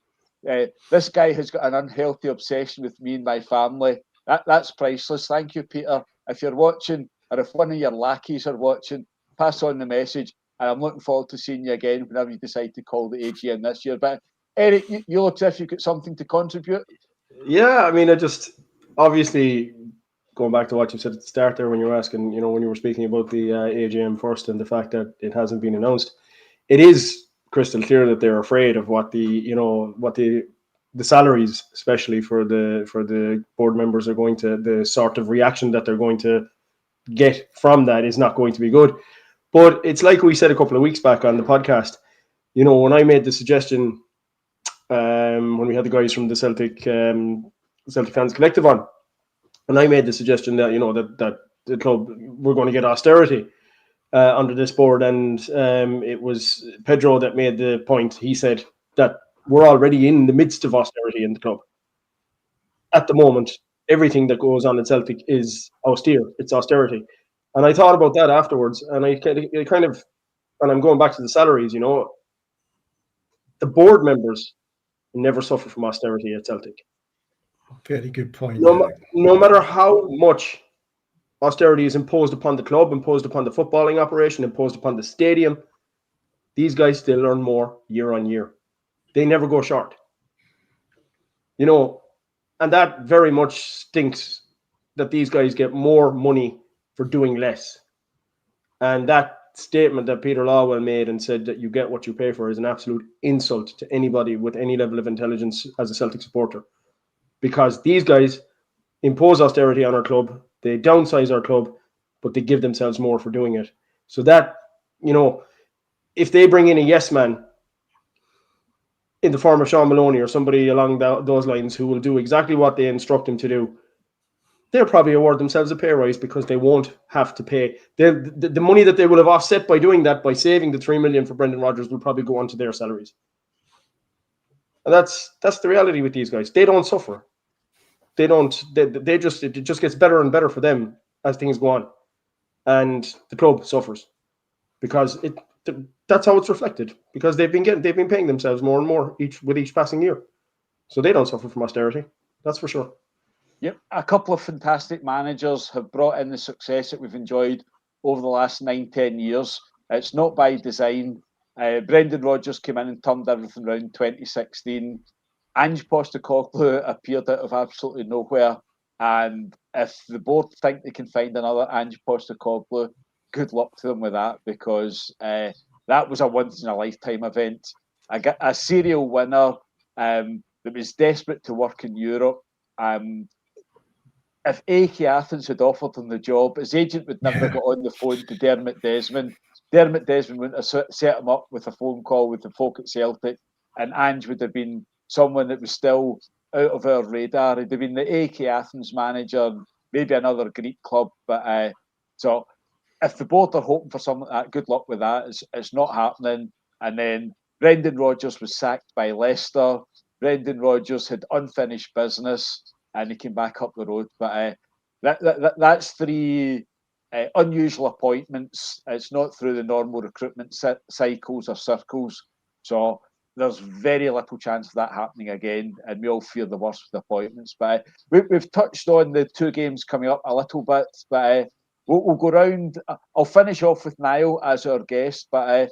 this guy has got an unhealthy obsession with me and my family, that's priceless. Thank you, Peter. If you're watching, or if one of your lackeys are watching, pass on the message. And I'm looking forward to seeing you again whenever you decide to call the AGM this year. But Eric, you look as if you've got something to contribute. Yeah, I mean, I just obviously going back to what you said at the start there when you were asking, when you were speaking about the AGM first and the fact that it hasn't been announced, it is crystal clear that they're afraid of what the salaries, especially for the board members, are going to, the sort of reaction that they're going to get from that is not going to be good. But it's like we said a couple of weeks back on the podcast, when I made the suggestion, when we had the guys from the Celtic Fans Collective on, and I made the suggestion that, that the club were going to get austerity under this board, and it was Pedro that made the point. He said that we're already in the midst of austerity in the club. at the moment, everything that goes on in Celtic is austere. It's austerity. And I thought about that afterwards, and I kind of, and I'm going back to the salaries, the board members never suffer from austerity at Celtic. Very good point. No matter how much austerity is imposed upon the club, imposed upon the footballing operation, imposed upon the stadium, these guys still earn more year on year. They never go short. And that very much stinks that these guys get more money for doing less. And that statement that Peter Lawwell made and said that you get what you pay for is an absolute insult to anybody with any level of intelligence as a Celtic supporter. Because these guys impose austerity on our club, they downsize our club, but they give themselves more for doing it. So that, if they bring in a yes man in the form of Sean Maloney or somebody along those lines who will do exactly what they instruct him to do, they'll probably award themselves a pay rise because they won't have to pay. The money that they will have offset by doing that, by saving the $3 million for Brendan Rodgers, will probably go onto their salaries. And that's the reality with these guys. They don't suffer. They don't. They just, it just gets better and better for them as things go on, and the club suffers because that's how it's reflected. Because they've been paying themselves more and more with each passing year, so they don't suffer from austerity. That's for sure. Yep, a couple of fantastic managers have brought in the success that we've enjoyed over the last 9-10 years. It's not by design. Brendan Rodgers came in and turned everything around in 2016. Ange Postecoglou appeared out of absolutely nowhere. And if the board think they can find another Ange Postecoglou, good luck to them with that, because that was a once-in-a-lifetime event. A serial winner that was desperate to work in Europe. If AEK Athens had offered him the job, his agent would never got on the phone to Dermot Desmond. Dermot Desmond wouldn't have set him up with a phone call with the folk at Celtic, and Ange would have been someone that was still out of our radar. He'd have been the AEK Athens manager, maybe another Greek club. But so if the board are hoping for something like that, good luck with that. It's not happening. And then Brendan Rodgers was sacked by Leicester. Brendan Rodgers had unfinished business, and he came back up the road. But that's three unusual appointments. It's not through the normal recruitment cycles or circles. So there's very little chance of that happening again, and we all fear the worst with appointments. But we've touched on the two games coming up a little bit, but we'll go round. I'll finish off with Niall as our guest, but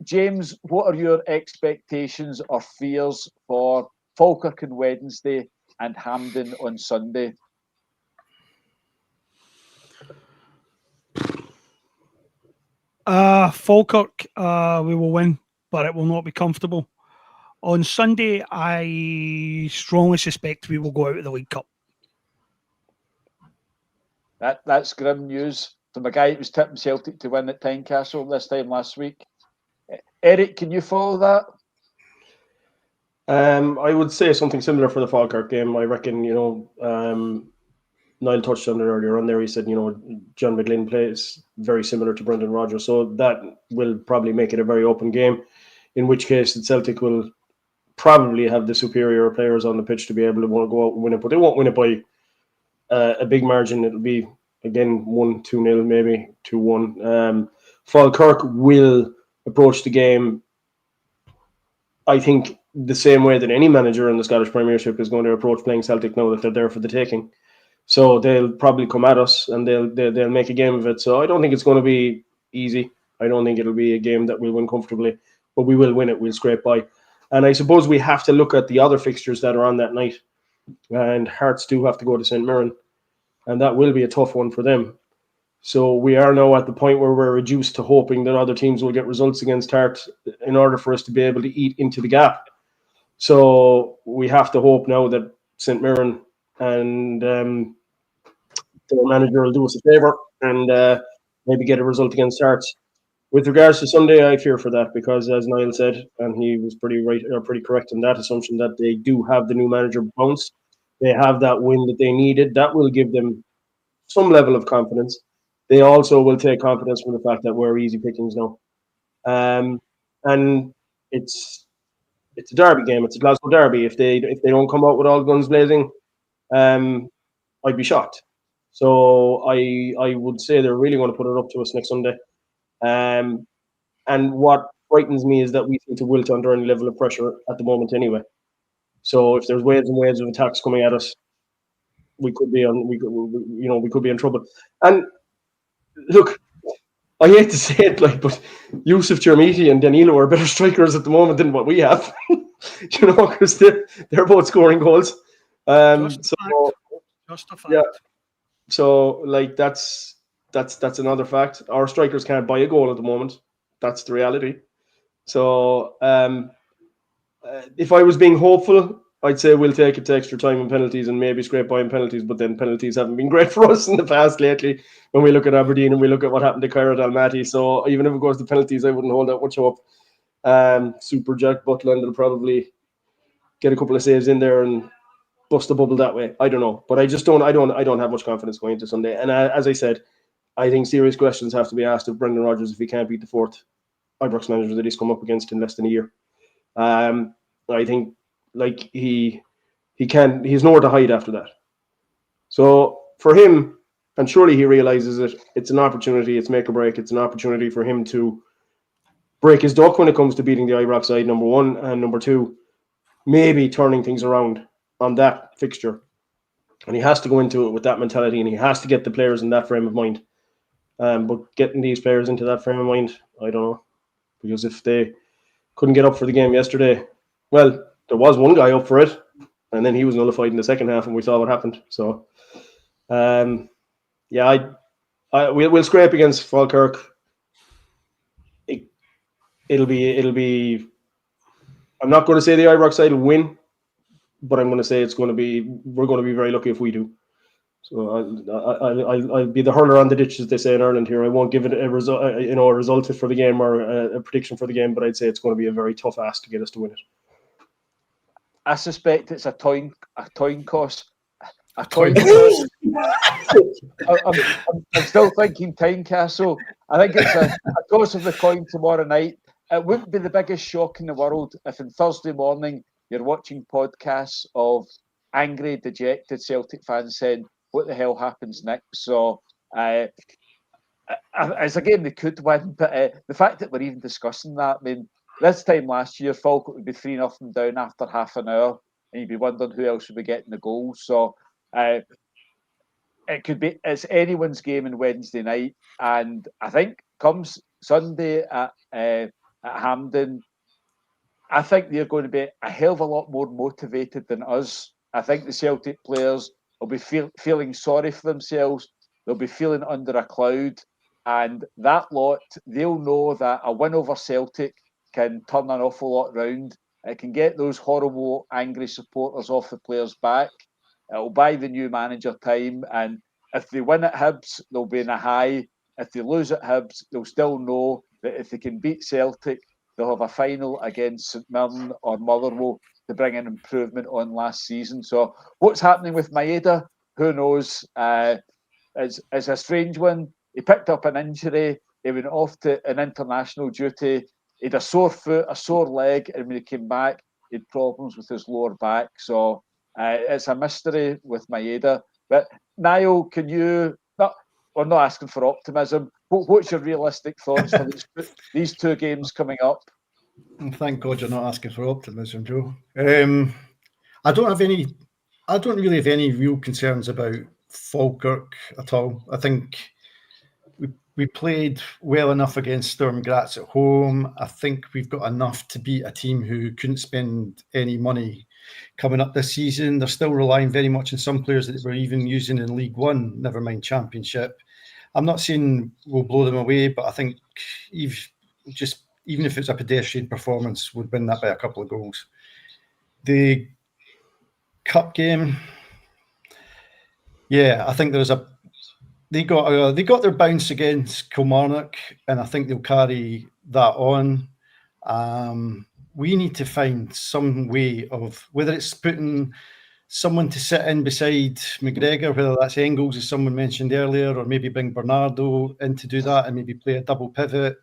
James, what are your expectations or fears for Falkirk on Wednesday and Hampden on Sunday? Falkirk, we will win, but it will not be comfortable. On Sunday, I strongly suspect we will go out of the League Cup. That's grim news from a guy who was tipping Celtic to win at Tynecastle this time last week. Eric, can you follow that? I would say something similar for the Falkirk game. I reckon, Niall touched on it earlier on there. He said, John McGlynn plays very similar to Brendan Rodgers. So that will probably make it a very open game, in which case the Celtic will probably have the superior players on the pitch to be able to want to go out and win it. But they won't win it by a big margin. It'll be, again, 1-2-0, maybe 2-1. Falkirk will approach the game, I think, the same way that any manager in the Scottish Premiership is going to approach playing Celtic now that they're there for the taking. So they'll probably come at us and they'll make a game of it. So I don't think it's going to be easy. I don't think it'll be a game that we'll win comfortably, but we will win it. We'll scrape by. And I suppose we have to look at the other fixtures that are on that night. And Hearts do have to go to St Mirren, and that will be a tough one for them. So we are now at the point where we're reduced to hoping that other teams will get results against Hearts in order for us to be able to eat into the gap. So we have to hope now that St Mirren and the manager will do us a favour and maybe get a result against Hearts. With regards to Sunday, I fear for that because, as Niall said, and he was pretty correct in that assumption, that they do have the new manager bounce. They have that win that they needed. That will give them some level of confidence. They also will take confidence from the fact that we're easy pickings now. And it's a derby game. It's a Glasgow derby. If they don't come out with all guns blazing, I'd be shocked. So I would say they're really going to put it up to us next Sunday. And what frightens me is that we seem to wilt under any level of pressure at the moment anyway. So if there's waves and waves of attacks coming at us, we could be in trouble. And look, I hate to say it, but Yusuf Chermiti and Danilo are better strikers at the moment than what we have. Because they're both scoring goals. Just a fact. Yeah. So that's another fact. Our strikers can't buy a goal at the moment. That's the reality. So if I was being hopeful, I'd say we'll take it to extra time and penalties and maybe scrape by in penalties, but then penalties haven't been great for us in the past lately when we look at Aberdeen and we look at what happened to Kyra Dalmati. So even if it goes to penalties, I wouldn't hold that much hope. Super Jack Butland will probably get a couple of saves in there and bust a bubble that way. I don't know. But I don't have much confidence going into Sunday. And as I said, I think serious questions have to be asked of Brendan Rodgers if he can't beat the fourth Ibrox manager that he's come up against in less than a year. I think he's nowhere to hide after that. So for him, and surely he realizes it's an opportunity, it's make or break, it's an opportunity for him to break his duck when it comes to beating the Ibrox side, number one, and number two, maybe turning things around on that fixture. And he has to go into it with that mentality, and he has to get the players in that frame of mind. But getting these players into that frame of mind, I don't know. Because if they couldn't get up for the game yesterday, well, there was one guy up for it, and then he was nullified in the second half, and we saw what happened. So, we'll scrape against Falkirk. It'll be. I'm not going to say the Ibrox side will win, but I'm going to say we're going to be very lucky if we do. So I'll be the hurler on the ditch, as they say in Ireland here. I won't give it a result for the game or a prediction for the game, but I'd say it's going to be a very tough ask to get us to win it. I suspect it's a coin toss. A coin toss. I'm still thinking Tynecastle. I think it's a toss of the coin tomorrow night. It wouldn't be the biggest shock in the world if on Thursday morning you're watching podcasts of angry, dejected Celtic fans saying, "What the hell happens next?" So it's a game they could win, but the fact that we're even discussing that, I mean, this time last year, Falkirk would be 3-0 down after half an hour, and you'd be wondering who else would be getting the goals. So it's anyone's game on Wednesday night, and I think comes Sunday at Hampden, I think they're going to be a hell of a lot more motivated than us. I think the Celtic players will be feeling sorry for themselves. They'll be feeling under a cloud. And that lot, they'll know that a win over Celtic can turn an awful lot round. It can get those horrible, angry supporters off the players' back. It'll buy the new manager time. And if they win at Hibs, they'll be in a high. If they lose at Hibs, they'll still know that if they can beat Celtic, they'll have a final against St Mirren or Motherwell to bring an improvement on last season. So what's happening with Maeda? Who knows? It's a strange one. He picked up an injury. He went off to an international duty. He had a sore foot, a sore leg, and when he came back, he had problems with his lower back. So it's a mystery with Maeda. But Niall, we're not asking for optimism. What's your realistic thoughts for these two games coming up? Thank God you're not asking for optimism, Joe. I don't really have any real concerns about Falkirk at all. I think we played well enough against Sturm Graz at home. I think we've got enough to beat a team who couldn't spend any money coming up this season. They're still relying very much on some players that we're even using in League One, never mind Championship. I'm not saying we'll blow them away, but I think even if it's a pedestrian performance, we'd win that by a couple of goals. The cup game, I think they got their bounce against Kilmarnock, and I think they'll carry that on. We need to find some way of, whether it's putting someone to sit in beside McGregor, whether that's Engels, as someone mentioned earlier, or maybe bring Bernardo in to do that and maybe play a double pivot.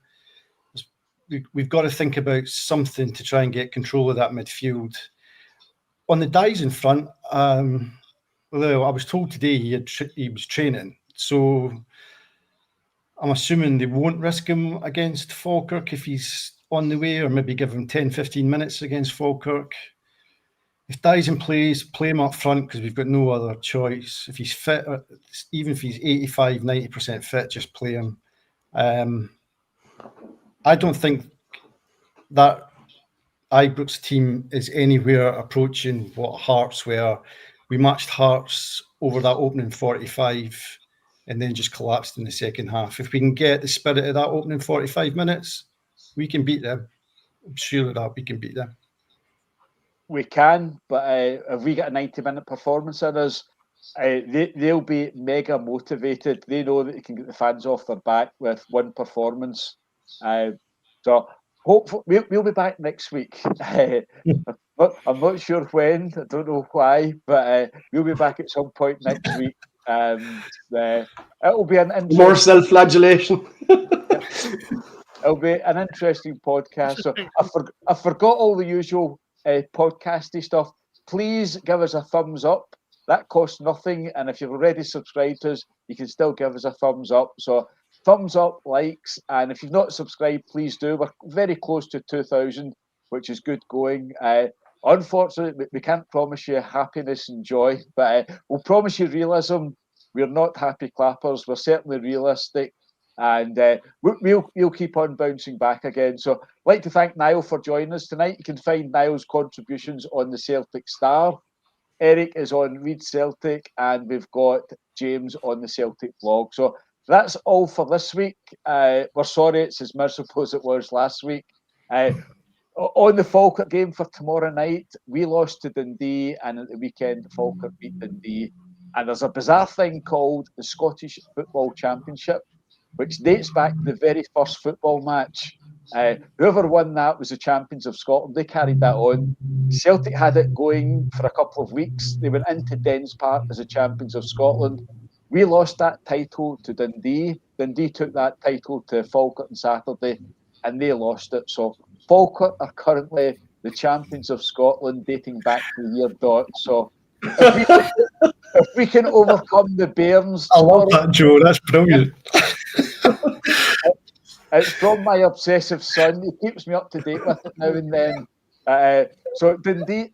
We've got to think about something to try and get control of that midfield. On the Dyson front, Well, I was told today he was training, so I'm assuming they won't risk him against Falkirk if he's on the way, or maybe give him 10, 15 minutes against Falkirk. If Dyson plays, play him up front because we've got no other choice. If he's fit, even if he's 85, 90% fit, just play him. I don't think that Ibrox team is anywhere approaching what Hearts were. We matched Hearts over that opening 45 and then just collapsed in the second half. If we can get the spirit of that opening 45 minutes, we can beat them. I'm sure of that we can beat them. We can, but if we get a 90-minute performance in us, they'll be mega motivated. They know that they can get the fans off their back with one performance. So hopefully we'll be back next week. I'm not sure when. I don't know why, but we'll be back at some point next week. It'll be an interesting... More self-flagellation. It'll be an interesting podcast. So I forgot all the usual podcasty stuff. Please give us a thumbs up. That costs nothing, and if you've already subscribed to us, you can still give us a thumbs up. So thumbs up, likes, and if you've not subscribed, please do. We're very close to 2,000, which is good going. Unfortunately, we can't promise you happiness and joy, but we'll promise you realism. We're not happy clappers. We're certainly realistic. And we'll keep on bouncing back again. So I'd like to thank Niall for joining us tonight. You can find Niall's contributions on the Celtic Star. Eric is on Read Celtic, and we've got James on the Celtic blog. So that's all for this week. We're sorry it's as miserable as it was last week. On the Falkirk game for tomorrow night, we lost to Dundee, and at the weekend, Falkirk beat Dundee. And there's a bizarre thing called the Scottish Football Championship, which dates back to the very first football match. Whoever won that was the champions of Scotland. They carried that on. Celtic had it going for a couple of weeks. They went into Dens Park as the champions of Scotland. We lost that title to Dundee. Dundee took that title to Falkirk on Saturday, and they lost it. So Falkirk are currently the champions of Scotland, dating back to the year dot. So if we can overcome the Bairns... I love that, Joe. That's brilliant. It's from my obsessive son. He keeps me up to date with it now and then. So Dundee,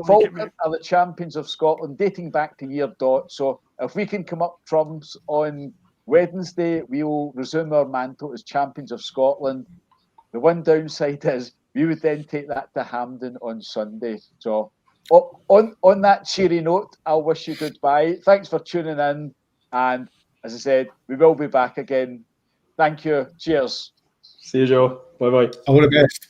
Falkirk are the champions of Scotland, dating back to year dot. So if we can come up trumps on Wednesday, we will resume our mantle as champions of Scotland. The one downside is we would then take that to Hampden on Sunday. So on that cheery note, I'll wish you goodbye. Thanks for tuning in. And as I said, we will be back again. Thank you. Cheers. See you, Joe. Bye-bye. All the best.